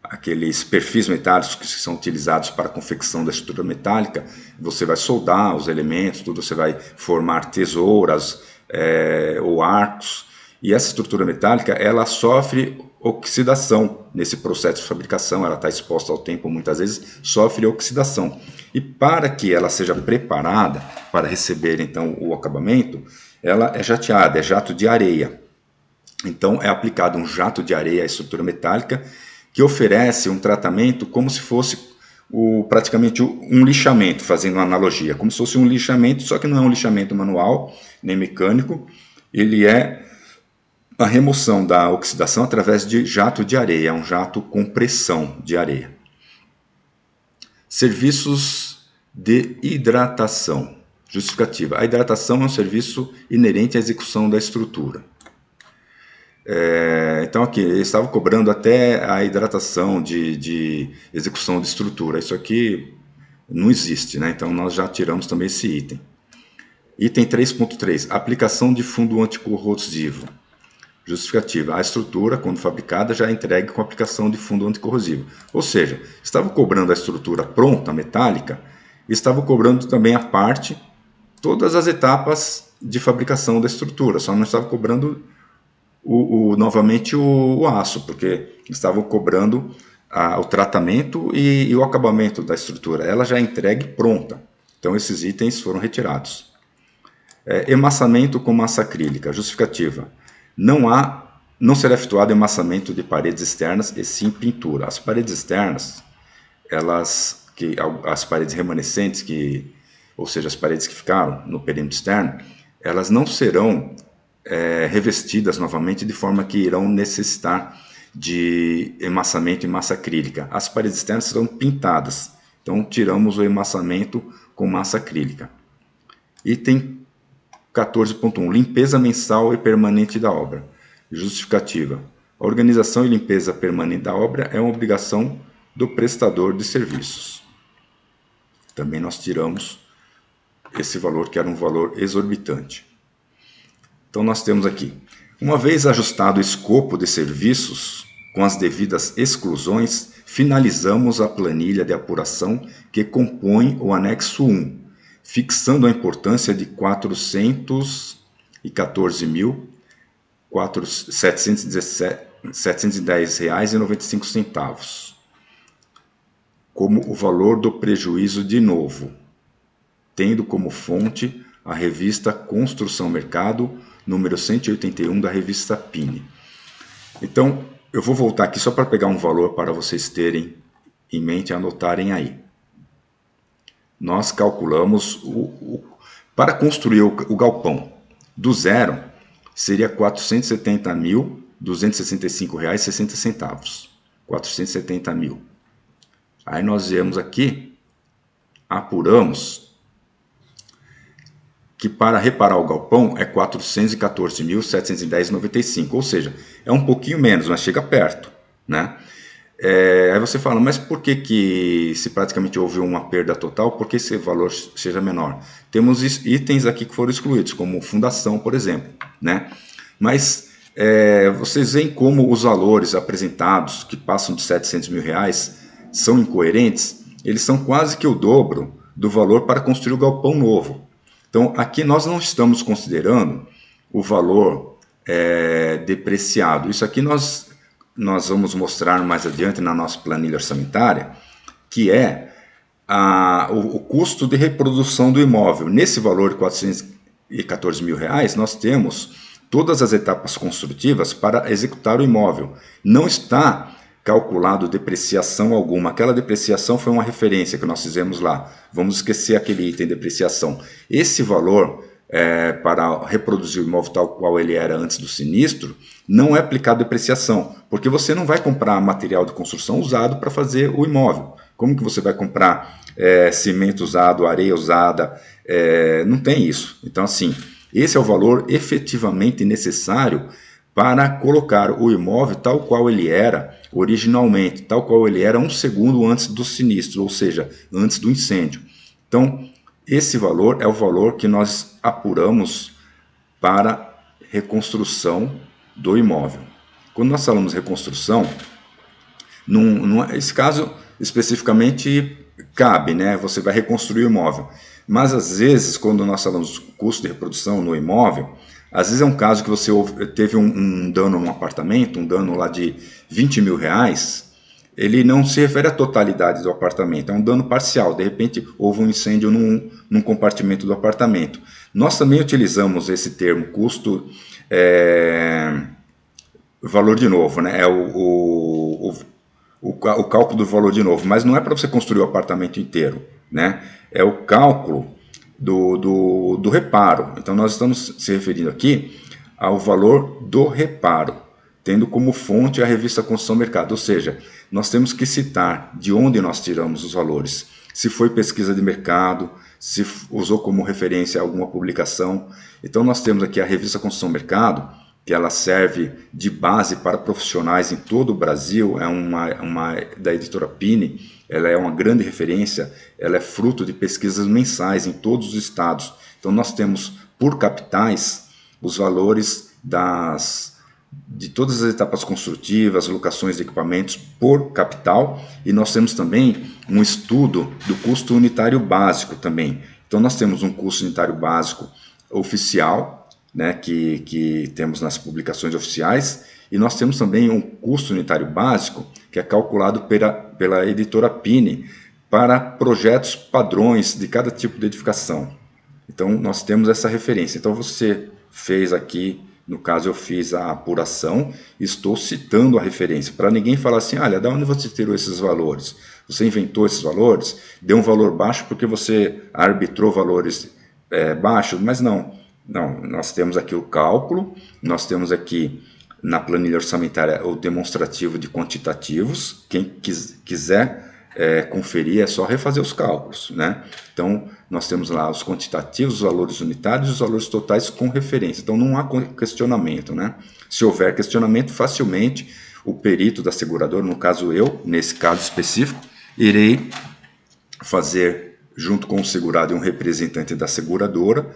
Speaker 1: aqueles perfis metálicos que são utilizados para a confecção da estrutura metálica, você vai soldar os elementos, tudo, você vai formar tesouras ou arcos, e essa estrutura metálica ela sofre oxidação nesse processo de fabricação, ela está exposta ao tempo, muitas vezes sofre oxidação. E para que ela seja preparada para receber então o acabamento, ela é jateada, é jato de areia. Então é aplicado um jato de areia à estrutura metálica que oferece um tratamento como se fosse praticamente um lixamento, fazendo uma analogia, como se fosse um lixamento, só que não é um lixamento manual nem mecânico, ele é a remoção da oxidação através de jato de areia, é um jato com pressão de areia. Serviços de hidratação. Justificativa. A hidratação é um serviço inerente à execução da estrutura. Então aqui, eles estavam cobrando até a hidratação de execução de estrutura. Isso aqui não existe, né? Então nós já tiramos também esse item. Item 3.3. Aplicação de fundo anticorrosivo. Justificativa. A estrutura, quando fabricada, já é entregue com aplicação de fundo anticorrosivo. Ou seja, estavam cobrando a estrutura pronta, metálica, e estavam cobrando também a parte, todas as etapas de fabricação da estrutura, só não estavam cobrando novamente o aço, porque estavam cobrando o tratamento e o acabamento da estrutura. Ela já é entregue pronta. Então esses itens foram retirados. Emassamento com massa acrílica. Justificativa. Não será efetuado emassamento de paredes externas e sim pintura. As paredes externas, as paredes remanescentes, ou seja, as paredes que ficaram no perímetro externo, elas não serão revestidas novamente de forma que irão necessitar de emassamento em massa acrílica. As paredes externas serão pintadas. Então, tiramos o emassamento com massa acrílica. Item 14.1. Limpeza mensal e permanente da obra. Justificativa. A organização e limpeza permanente da obra é uma obrigação do prestador de serviços. Também nós tiramos esse valor, que era um valor exorbitante. Então nós temos aqui, uma vez ajustado o escopo de serviços, com as devidas exclusões, finalizamos a planilha de apuração que compõe o anexo 1, fixando a importância de R$ 414.710,95 como o valor do prejuízo de novo, tendo como fonte a revista Construção Mercado, número 181 da revista Pini. Então, eu vou voltar aqui só para pegar um valor para vocês terem em mente e anotarem aí. Nós calculamos, para construir o galpão do zero, seria R$ 470.265,60. 470 mil. Aí nós viemos aqui, apuramos, que para reparar o galpão é R$ 414.710,95, ou seja, é um pouquinho menos, mas chega perto, né? Aí você fala, mas por que se praticamente houve uma perda total, por que esse valor seja menor? Temos itens aqui que foram excluídos, como fundação, por exemplo, né? Mas vocês veem como os valores apresentados, que passam de 700 mil reais, são incoerentes? Eles são quase que o dobro do valor para construir o galpão novo. Então, aqui nós não estamos considerando o valor depreciado. Isso aqui nós vamos mostrar mais adiante na nossa planilha orçamentária, que é o custo de reprodução do imóvel. Nesse valor de 414 mil reais, nós temos todas as etapas construtivas para executar o imóvel. Não está calculado depreciação alguma. Aquela depreciação foi uma referência que nós fizemos lá. Vamos esquecer aquele item de depreciação. Esse valor para reproduzir o imóvel tal qual ele era antes do sinistro, não é aplicado depreciação, porque você não vai comprar material de construção usado para fazer o imóvel. Como que você vai comprar cimento usado, areia usada? Não tem isso. Então, assim, esse é o valor efetivamente necessário para colocar o imóvel tal qual ele era originalmente, tal qual ele era 1 segundo antes do sinistro, ou seja, antes do incêndio. Então, esse valor é o valor que nós apuramos para reconstrução do imóvel. Quando nós falamos reconstrução, esse caso especificamente cabe, né? Você vai reconstruir o imóvel. Mas às vezes, quando nós falamos custo de reprodução no imóvel, às vezes é um caso que você teve um dano no apartamento, um dano lá de 20 mil reais, ele não se refere à totalidade do apartamento, é um dano parcial. De repente, houve um incêndio num compartimento do apartamento. Nós também utilizamos esse termo, custo, valor de novo, né? É o cálculo do valor de novo, mas não é para você construir o apartamento inteiro, né? É o cálculo do reparo. Então, nós estamos se referindo aqui ao valor do reparo, tendo como fonte a revista Construção Mercado, ou seja, nós temos que citar de onde nós tiramos os valores, se foi pesquisa de mercado, se usou como referência alguma publicação. Então nós temos aqui a revista Construção Mercado, que ela serve de base para profissionais em todo o Brasil, é uma da editora Pini, ela é uma grande referência, ela é fruto de pesquisas mensais em todos os estados. Então nós temos por capitais os valores de todas as etapas construtivas, locações de equipamentos por capital, e nós temos também um estudo do custo unitário básico também. Então nós temos um custo unitário básico oficial, né, que temos nas publicações oficiais, e nós temos também um custo unitário básico que é calculado pela editora Pini para projetos padrões de cada tipo de edificação. Então nós temos essa referência. Então você fez aqui, no caso eu fiz a apuração, estou citando a referência, para ninguém falar assim, olha, de onde você tirou esses valores? Você inventou esses valores? Deu um valor baixo porque você arbitrou valores baixos? Mas não, nós temos aqui o cálculo, nós temos aqui na planilha orçamentária o demonstrativo de quantitativos, quem quiser conferir é só refazer os cálculos, né? Então nós temos lá os quantitativos, os valores unitários e os valores totais com referência. Então não há questionamento, né? Se houver questionamento, facilmente o perito da seguradora, no caso eu, nesse caso específico, irei fazer junto com o segurado e um representante da seguradora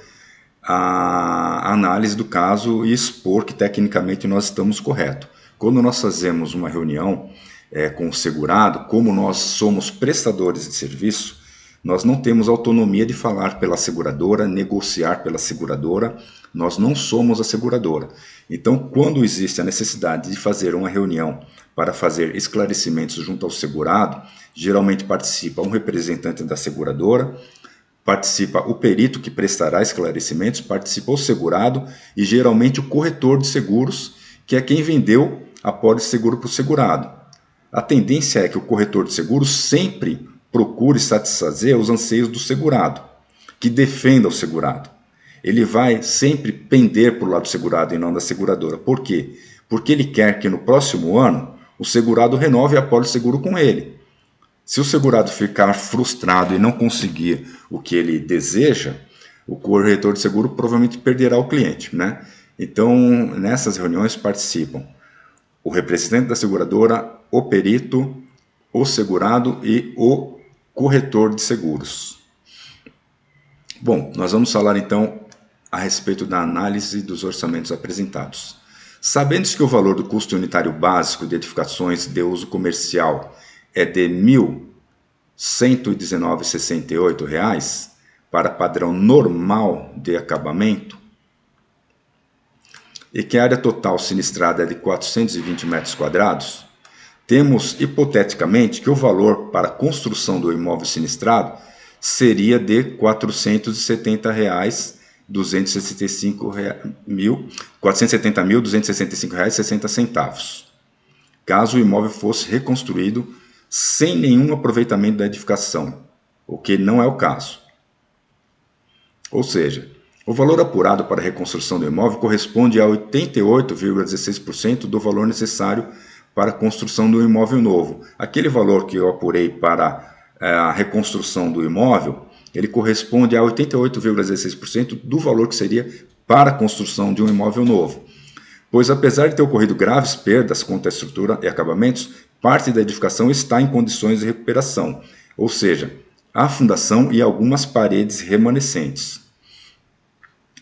Speaker 1: a análise do caso e expor que tecnicamente nós estamos corretos. Quando nós fazemos uma reunião com o segurado, como nós somos prestadores de serviço, nós não temos autonomia de falar pela seguradora, negociar pela seguradora, nós não somos a seguradora. Então, quando existe a necessidade de fazer uma reunião para fazer esclarecimentos junto ao segurado, geralmente participa um representante da seguradora, participa o perito que prestará esclarecimentos, participa o segurado e geralmente o corretor de seguros, que é quem vendeu a pólice de seguro para o segurado. A tendência é que o corretor de seguros sempre procure satisfazer os anseios do segurado, que defenda o segurado. Ele vai sempre pender para o lado do segurado e não da seguradora. Por quê? Porque ele quer que no próximo ano o segurado renove a pólice de seguro com ele. Se o segurado ficar frustrado e não conseguir o que ele deseja, o corretor de seguro provavelmente perderá o cliente, né? Então, nessas reuniões participam o representante da seguradora, o perito, o segurado e o corretor de seguros. Bom, nós vamos falar então a respeito da análise dos orçamentos apresentados. Sabendo-se que o valor do custo unitário básico de edificações de uso comercial é de R$ 1.119,68 para padrão normal de acabamento e que a área total sinistrada é de 420 metros quadrados, temos hipoteticamente que o valor para a construção do imóvel sinistrado seria de R$ 470.265,60, caso o imóvel fosse reconstruído sem nenhum aproveitamento da edificação, o que não é o caso. Ou seja, o valor apurado para a reconstrução do imóvel corresponde a 88,16% do valor necessário para a construção do imóvel novo. Aquele valor que eu apurei para a reconstrução do imóvel, ele corresponde a 88,16% do valor que seria para a construção de um imóvel novo. Pois apesar de ter ocorrido graves perdas contra a estrutura e acabamentos, parte da edificação está em condições de recuperação, ou seja, a fundação e algumas paredes remanescentes.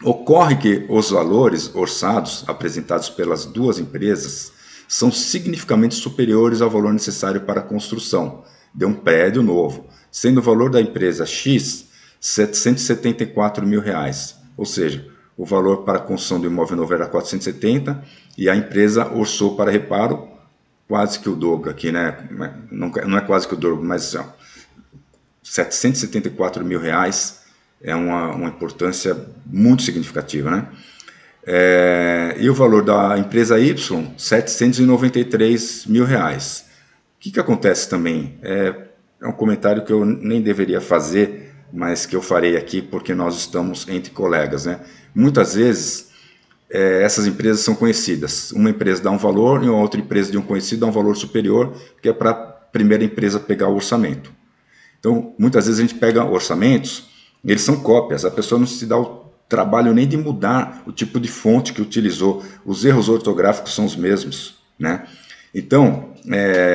Speaker 1: Ocorre que os valores orçados apresentados pelas duas empresas são significativamente superiores ao valor necessário para a construção de um prédio novo, sendo o valor da empresa X R$ 774 mil, ou seja, o valor para a construção do imóvel novo era 470 e a empresa orçou para reparo quase que o dobro aqui, né? Não é quase que o dobro, mas R$ 774 mil é uma importância muito significativa, né? E o valor da empresa Y, R$ 793 mil. O que acontece também? É um comentário que eu nem deveria fazer, mas que eu farei aqui porque nós estamos entre colegas, né? Muitas vezes essas empresas são conhecidas. Uma empresa dá um valor e outra empresa de um conhecido dá um valor superior, que é para a primeira empresa pegar o orçamento. Então, muitas vezes a gente pega orçamentos, eles são cópias, a pessoa não se dá o trabalho nem de mudar o tipo de fonte que utilizou, os erros ortográficos são os mesmos, né? Então,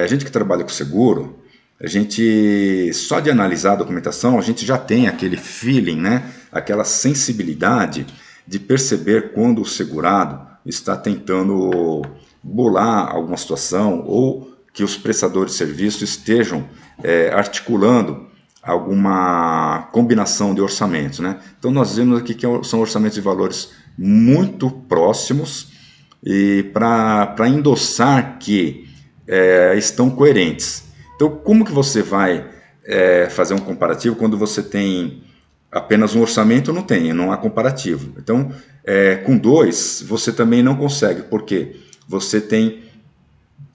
Speaker 1: a gente que trabalha com seguro, a gente, só de analisar a documentação, a gente já tem aquele feeling, né? Aquela sensibilidade de perceber quando o segurado está tentando bolar alguma situação ou que os prestadores de serviço estejam articulando alguma combinação de orçamentos, né? Então nós vemos aqui que são orçamentos de valores muito próximos e para endossar que estão coerentes. Então como que você vai fazer um comparativo quando você tem apenas um orçamento? Não há comparativo. Então com dois você também não consegue, porque você tem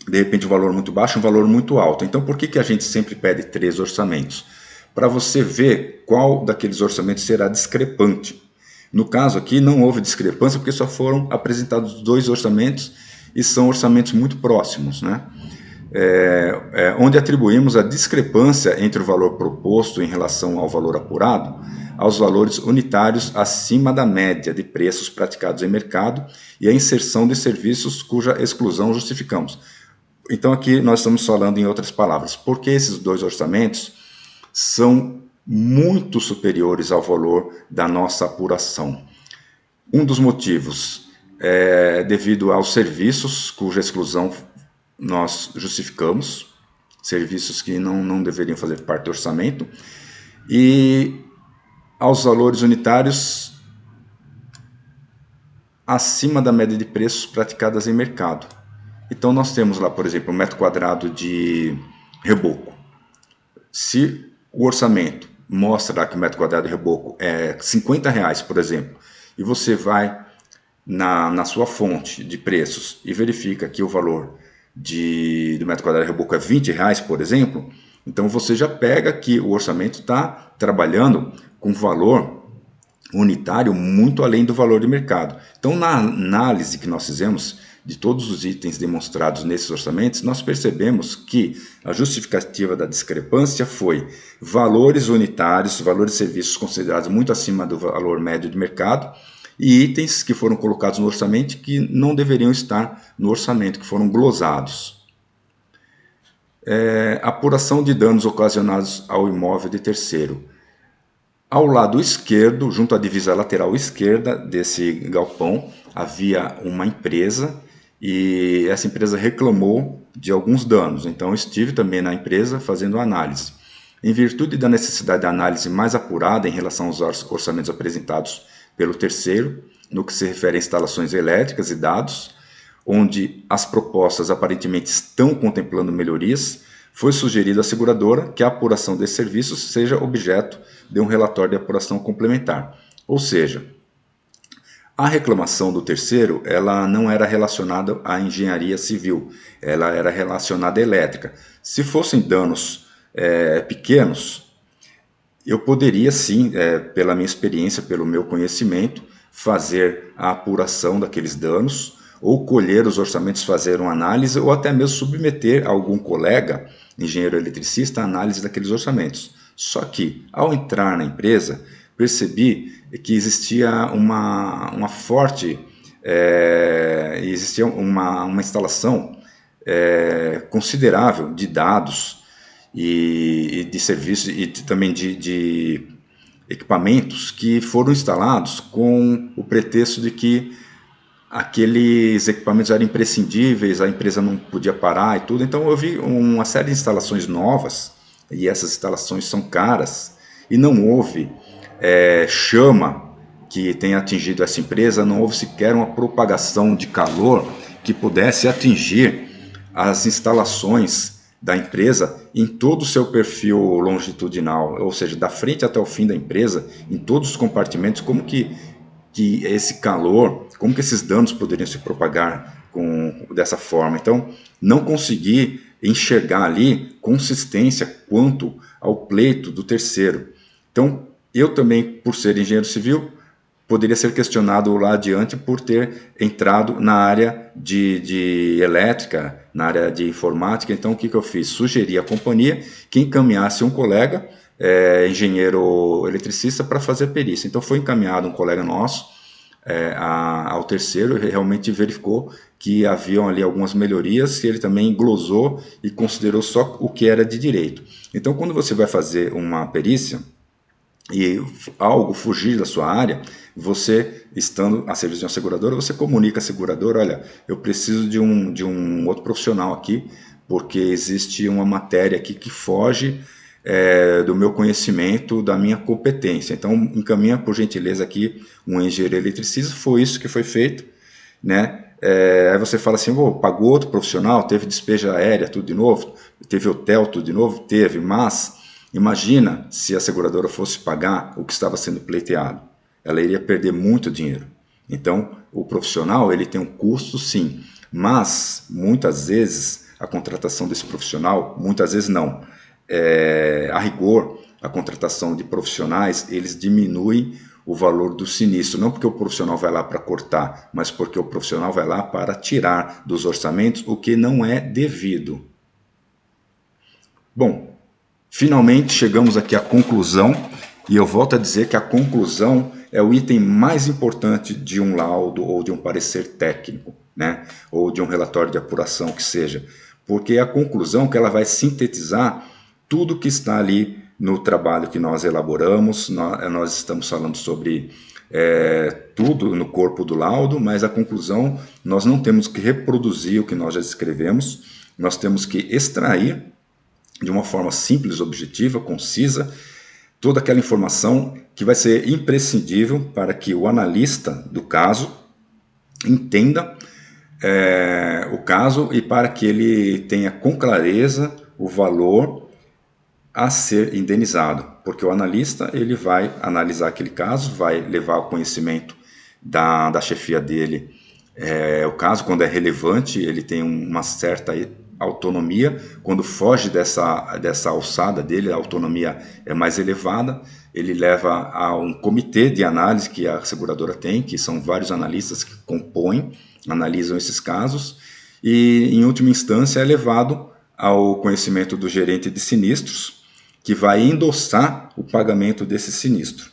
Speaker 1: de repente um valor muito baixo, um valor muito alto. Então por que a gente sempre pede 3 orçamentos? Para você ver qual daqueles orçamentos será discrepante. No caso aqui não houve discrepância porque só foram apresentados 2 orçamentos e são orçamentos muito próximos, né? Onde atribuímos a discrepância entre o valor proposto em relação ao valor apurado aos valores unitários acima da média de preços praticados em mercado e a inserção de serviços cuja exclusão justificamos. Então aqui nós estamos falando em outras palavras, porque esses 2 orçamentos são muito superiores ao valor da nossa apuração. Um dos motivos é devido aos serviços cuja exclusão nós justificamos, serviços que não deveriam fazer parte do orçamento, e aos valores unitários acima da média de preços praticadas em mercado. Então nós temos lá, por exemplo, um metro quadrado de reboco. Se o orçamento mostra que o metro quadrado de reboco é R$ 50, por exemplo, e você vai na sua fonte de preços e verifica que o valor do metro quadrado de reboco é R$ 20, por exemplo, então você já pega que o orçamento está trabalhando com valor unitário muito além do valor de mercado. Então, na análise que nós fizemos de todos os itens demonstrados nesses orçamentos, nós percebemos que a justificativa da discrepância foi valores unitários, valores de serviços considerados muito acima do valor médio de mercado e itens que foram colocados no orçamento que não deveriam estar no orçamento, que foram glosados. Apuração de danos ocasionados ao imóvel de terceiro. Ao lado esquerdo, junto à divisa lateral esquerda desse galpão, havia uma empresa e essa empresa reclamou de alguns danos. Então, eu estive também na empresa fazendo análise. Em virtude da necessidade de análise mais apurada em relação aos orçamentos apresentados pelo terceiro, no que se refere a instalações elétricas e dados, onde as propostas aparentemente estão contemplando melhorias, foi sugerido à seguradora que a apuração desses serviços seja objeto de um relatório de apuração complementar. Ou seja, a reclamação do terceiro ela não era relacionada à engenharia civil, ela era relacionada à elétrica. Se fossem danos pequenos, eu poderia sim, pela minha experiência, pelo meu conhecimento, fazer a apuração daqueles danos, ou colher os orçamentos, fazer uma análise, ou até mesmo submeter a algum colega, engenheiro eletricista, a análise daqueles orçamentos. Só que, ao entrar na empresa, percebi que existia uma forte, existia uma instalação considerável de dados e de serviços e também de equipamentos que foram instalados com o pretexto de que aqueles equipamentos eram imprescindíveis, a empresa não podia parar e tudo. Então eu vi uma série de instalações novas, e essas instalações são caras, e não houve chama que tenha atingido essa empresa, não houve sequer uma propagação de calor que pudesse atingir as instalações da empresa em todo o seu perfil longitudinal, ou seja, da frente até o fim da empresa, em todos os compartimentos, como que esse calor, como que esses danos poderiam se propagar dessa forma. Então, não consegui enxergar ali consistência quanto ao pleito do terceiro. Então, eu também, por ser engenheiro civil, poderia ser questionado lá adiante por ter entrado na área de elétrica, na área de informática. Então, o que eu fiz? Sugeri à companhia que encaminhasse um colega, engenheiro eletricista, para fazer a perícia. Então, foi encaminhado um colega nosso ao terceiro, e realmente verificou que haviam ali algumas melhorias que ele também glosou e considerou só o que era de direito. Então, quando você vai fazer uma perícia e algo fugir da sua área, você, estando a serviço de uma seguradora, você comunica à seguradora: olha, eu preciso de um outro profissional aqui, porque existe uma matéria aqui que foge do meu conhecimento, da minha competência. Então, encaminha, por gentileza, aqui um engenheiro eletricista. Foi isso que foi feito, né? Aí você fala assim: pagou outro profissional, teve despejo aérea, tudo de novo, teve hotel, tudo de novo? Teve, mas imagina se a seguradora fosse pagar o que estava sendo pleiteado. Ela iria perder muito dinheiro. Então, o profissional ele tem um custo, sim, mas muitas vezes a contratação desse profissional, muitas vezes não, a rigor, a contratação de profissionais, eles diminuem o valor do sinistro, não porque o profissional vai lá para cortar, mas porque o profissional vai lá para tirar dos orçamentos o que não é devido. Bom, finalmente chegamos aqui à conclusão, e eu volto a dizer que a conclusão é o item mais importante de um laudo ou de um parecer técnico, né? Ou de um relatório de apuração, que seja, porque é a conclusão que ela vai sintetizar tudo que está ali no trabalho que nós elaboramos. Nós estamos falando sobre tudo no corpo do laudo, mas a conclusão, nós não temos que reproduzir o que nós já escrevemos, nós temos que extrair de uma forma simples, objetiva, concisa, toda aquela informação que vai ser imprescindível para que o analista do caso entenda o caso e para que ele tenha com clareza o valor a ser indenizado, porque o analista ele vai analisar aquele caso, vai levar ao conhecimento da chefia dele o caso. Quando é relevante, ele tem uma certa autonomia. Quando foge dessa alçada dele, a autonomia é mais elevada, ele leva a um comitê de análise que a seguradora tem, que são vários analistas que compõem, analisam esses casos, e em última instância é levado ao conhecimento do gerente de sinistros, que vai endossar o pagamento desse sinistro.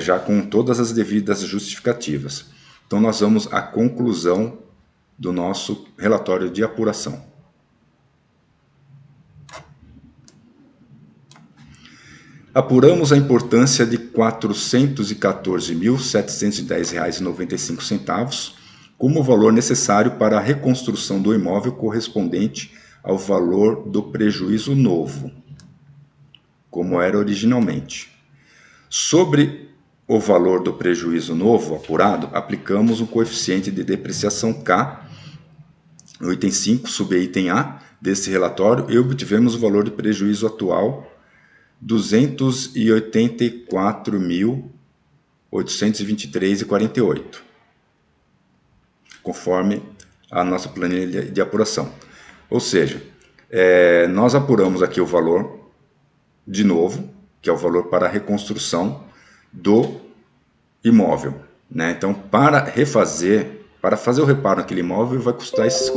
Speaker 1: já com todas as devidas justificativas. Então nós vamos à conclusão do nosso relatório de apuração. Apuramos a importância de R$ 414.710,95 como valor necessário para a reconstrução do imóvel correspondente ao valor do prejuízo novo, como era originalmente. Sobre o valor do prejuízo novo apurado, aplicamos o coeficiente de depreciação K, no item 5, subitem A, desse relatório, e obtivemos o valor de prejuízo atual R$ 284.823,48, conforme a nossa planilha de apuração. Ou seja, nós apuramos aqui o valor de novo, que é o valor para a reconstrução do imóvel, né? Então, para fazer o reparo naquele imóvel, vai custar esses R$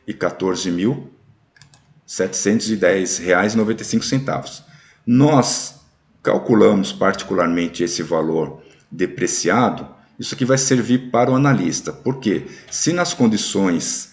Speaker 1: 414.710,95. Nós calculamos particularmente esse valor depreciado. Isso aqui vai servir para o analista, porque se nas condições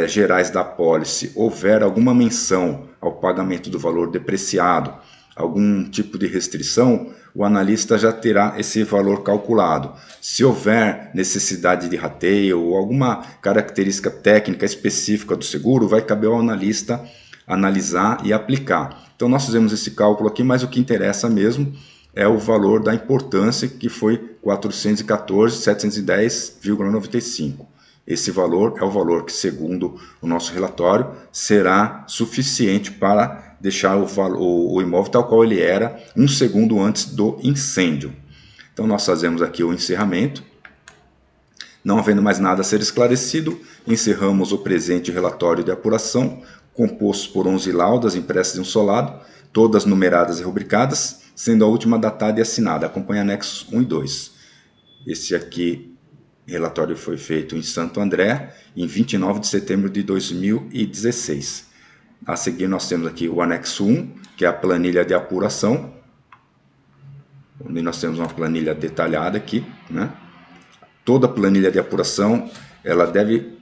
Speaker 1: gerais da apólice houver alguma menção ao pagamento do valor depreciado, algum tipo de restrição, o analista já terá esse valor calculado. Se houver necessidade de rateio ou alguma característica técnica específica do seguro, vai caber ao analista analisar e aplicar. Então nós fizemos esse cálculo aqui, mas o que interessa mesmo é o valor da importância, que foi 414.710,95. Esse valor é o valor que, segundo o nosso relatório, será suficiente para deixar o imóvel tal qual ele era 1 segundo antes do incêndio. Então nós fazemos aqui o encerramento. Não havendo mais nada a ser esclarecido, encerramos o presente relatório de apuração, composto por 11 laudas impressas em um só lado, todas numeradas e rubricadas, sendo a última datada e assinada. Acompanhe anexos 1 e 2. Esse aqui, relatório foi feito em Santo André, em 29 de setembro de 2016. A seguir nós temos aqui o anexo 1, que é a planilha de apuração, onde nós temos uma planilha detalhada aqui, né? Toda planilha de apuração, ela deve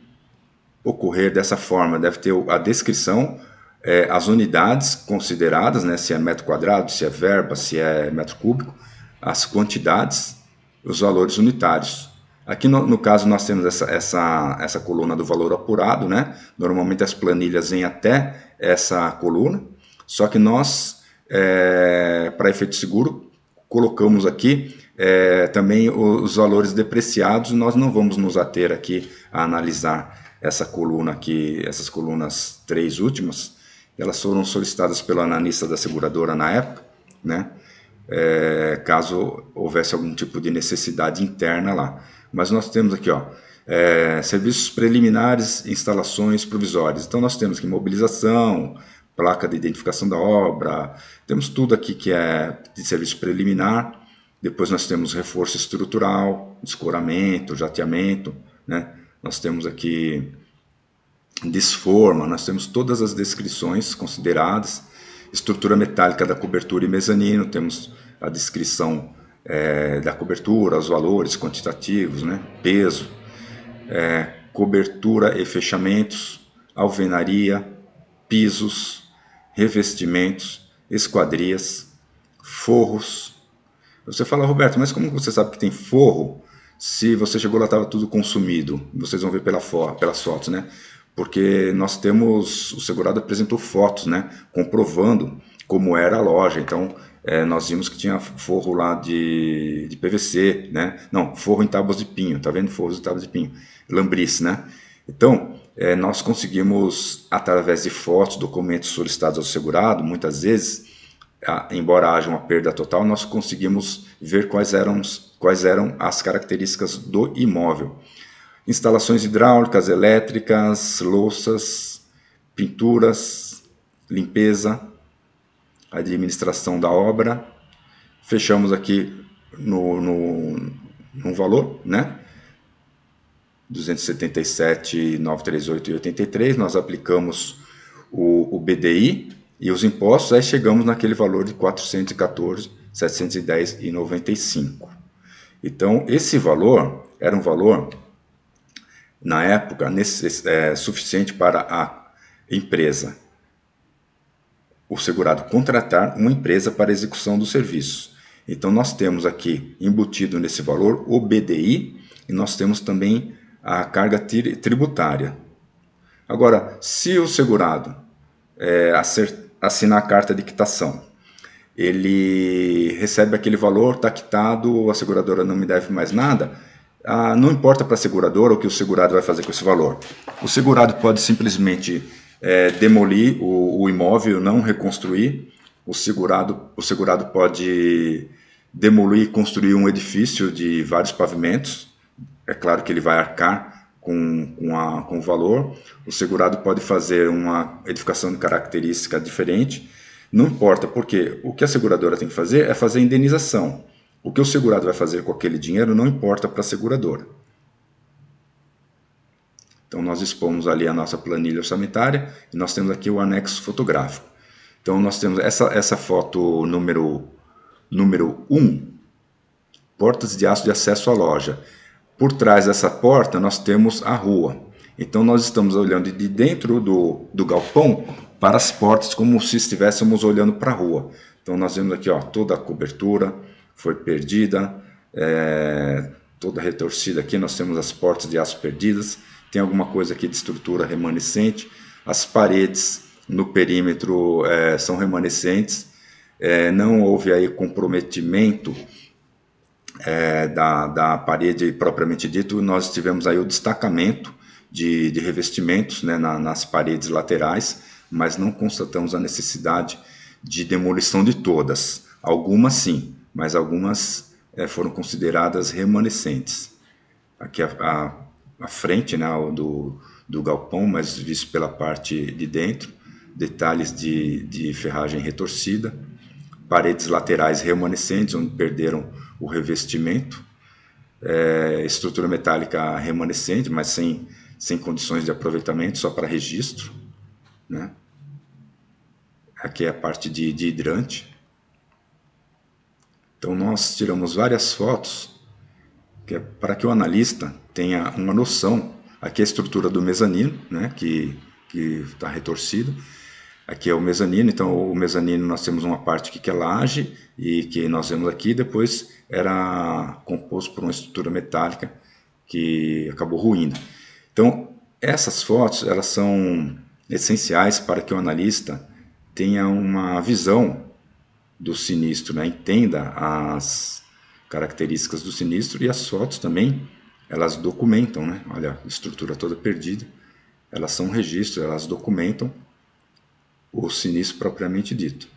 Speaker 1: ocorrer dessa forma, deve ter a descrição, as unidades consideradas, né? Se é metro quadrado, se é verba, se é metro cúbico, as quantidades, os valores unitários. Aqui no caso nós temos essa coluna do valor apurado, né? Normalmente as planilhas vêm até essa coluna, só que nós, para efeito seguro, colocamos aqui também os valores depreciados. Nós não vamos nos ater aqui a analisar essa coluna aqui, essas colunas 3 últimas. Elas foram solicitadas pelo analista da seguradora na época, né? Caso houvesse algum tipo de necessidade interna lá. Mas nós temos aqui, ó, serviços preliminares, instalações provisórias. Então nós temos aqui mobilização, placa de identificação da obra, temos tudo aqui que é de serviço preliminar. Depois nós temos reforço estrutural, escoramento, jateamento, né? Nós temos aqui desforma, nós temos todas as descrições consideradas, estrutura metálica da cobertura e mezanino, temos a descrição da cobertura, os valores quantitativos, né? Peso, cobertura e fechamentos, alvenaria, pisos, revestimentos, esquadrias, forros. Você fala, Roberto, mas como você sabe que tem forro se você chegou lá estava tudo consumido? Vocês vão ver pelas fotos, né? Porque nós temos, o segurado apresentou fotos, né? Comprovando como era a loja. Então, nós vimos que tinha forro lá de PVC, né? Não, forro em tábuas de pinho, tá vendo? Forros em tábuas de pinho, lambrice, né? Então, nós conseguimos, através de fotos, documentos solicitados ao segurado, muitas vezes, embora haja uma perda total, nós conseguimos ver quais eram as características do imóvel. Instalações hidráulicas, elétricas, louças, pinturas, limpeza, administração da obra. Fechamos aqui no valor, né? 277.938 e 83, nós aplicamos o BDI e os impostos, aí chegamos naquele valor de 414, 710,95. Então, esse valor era um valor, na época, suficiente para a empresa, o segurado, contratar uma empresa para execução do serviço. Então, nós temos aqui embutido nesse valor o BDI e nós temos também a carga tributária. Agora, se o segurado assinar a carta de quitação, ele recebe aquele valor, está quitado, a seguradora não me deve mais nada, não importa para a seguradora o que o segurado vai fazer com esse valor. O segurado pode simplesmente demolir o imóvel, não reconstruir. O segurado pode demolir e construir um edifício de vários pavimentos. É claro que ele vai arcar com o valor. O segurado pode fazer uma edificação de característica diferente. Não importa, porque o que a seguradora tem que fazer é fazer a indenização. O que o segurado vai fazer com aquele dinheiro não importa para a seguradora. Então, nós expomos ali a nossa planilha orçamentária e nós temos aqui o anexo fotográfico. Então, nós temos essa foto número 1, portas de aço de acesso à loja. Por trás dessa porta, nós temos a rua. Então, nós estamos olhando de dentro do galpão para as portas, como se estivéssemos olhando para a rua. Então, nós vemos aqui, ó, toda a cobertura foi perdida, toda retorcida aqui. Nós temos as portas de aço perdidas. Tem alguma coisa aqui de estrutura remanescente. As paredes no perímetro são remanescentes. Não houve aí comprometimento da parede propriamente dito. Nós tivemos aí o destacamento de revestimentos, né, nas paredes laterais, mas não constatamos a necessidade de demolição de todas. Algumas sim, mas algumas foram consideradas remanescentes. Aqui a frente, né, do galpão, mas visto pela parte de dentro, detalhes de ferragem retorcida, paredes laterais remanescentes, onde perderam o revestimento, estrutura metálica remanescente, mas sem condições de aproveitamento, só para registro, né? Aqui é a parte de hidrante. Então, nós tiramos várias fotos para que o analista tenha uma noção. Aqui é a estrutura do mezanino, né, que está retorcido. Aqui é o mezanino, então o mezanino nós temos uma parte aqui que é laje, e que nós vemos aqui, depois era composto por uma estrutura metálica que acabou ruindo. Então, essas fotos, elas são essenciais para que o analista tenha uma visão do sinistro, né, entenda as características do sinistro, e as fotos também, elas documentam, né? Olha, a estrutura toda perdida, elas são registros, elas documentam o sinistro propriamente dito.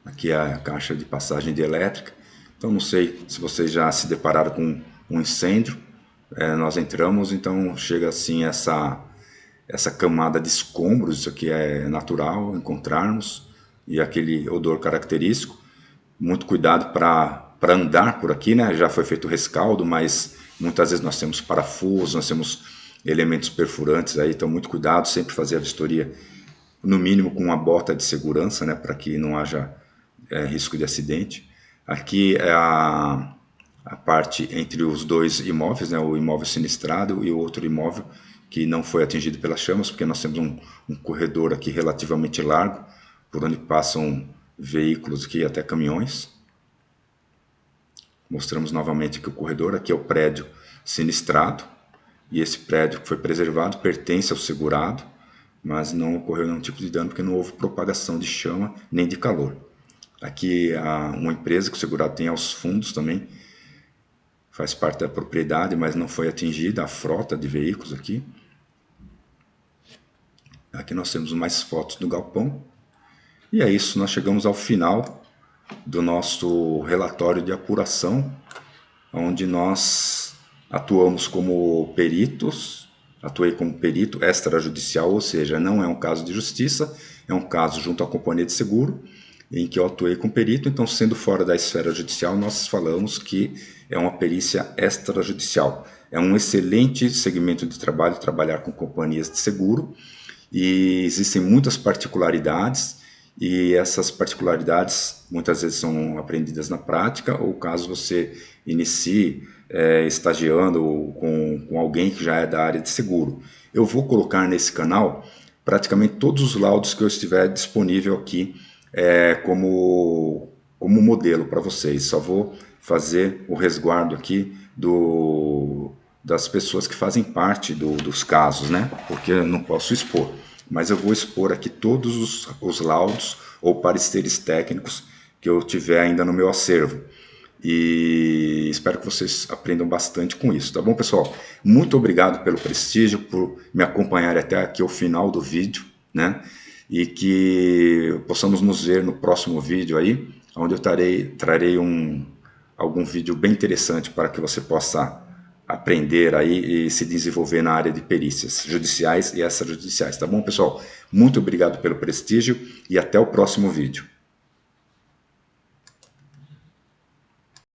Speaker 1: Aqui é a caixa de passagem de elétrica. Então, não sei se vocês já se depararam com um incêndio. Nós entramos, então chega assim essa camada de escombros. Isso aqui é natural encontrarmos, e aquele odor característico. Muito cuidado para andar por aqui, né? Já foi feito o rescaldo, mas muitas vezes nós temos parafusos, nós temos elementos perfurantes aí, então muito cuidado, sempre fazer a vistoria, no mínimo com uma bota de segurança, né, para que não haja risco de acidente. Aqui é a parte entre os dois imóveis, né, o imóvel sinistrado e o outro imóvel que não foi atingido pelas chamas, porque nós temos um corredor aqui relativamente largo, por onde passam veículos aqui, até caminhões. Mostramos novamente aqui o corredor. Aqui é o prédio sinistrado, e esse prédio que foi preservado pertence ao segurado, mas não ocorreu nenhum tipo de dano, porque não houve propagação de chama nem de calor. Aqui há uma empresa que o segurado tem aos fundos também, faz parte da propriedade, mas não foi atingida a frota de veículos aqui. Aqui nós temos mais fotos do galpão. E é isso, nós chegamos ao final do nosso relatório de apuração, onde nós atuamos como peritos. Atuei como perito extrajudicial, ou seja, não é um caso de justiça, é um caso junto à companhia de seguro, em que eu atuei como perito. Então, sendo fora da esfera judicial, nós falamos que é uma perícia extrajudicial. É um excelente segmento de trabalho, trabalhar com companhias de seguro, e existem muitas particularidades, e essas particularidades muitas vezes são aprendidas na prática, ou caso você inicie estagiando com alguém que já é da área de seguro. Eu vou colocar nesse canal praticamente todos os laudos que eu estiver disponível aqui como modelo para vocês. Só vou fazer o resguardo aqui das pessoas que fazem parte dos casos, né? Porque eu não posso expor. Mas eu vou expor aqui todos os laudos ou pareceres técnicos que eu tiver ainda no meu acervo. E espero que vocês aprendam bastante com isso, tá bom, pessoal? Muito obrigado pelo prestígio, por me acompanhar até aqui o final do vídeo, né? E que possamos nos ver no próximo vídeo aí, onde eu trarei algum vídeo bem interessante para que você possa aprender aí e se desenvolver na área de perícias judiciais e extrajudiciais, tá bom, pessoal? Muito obrigado pelo prestígio e até o próximo vídeo.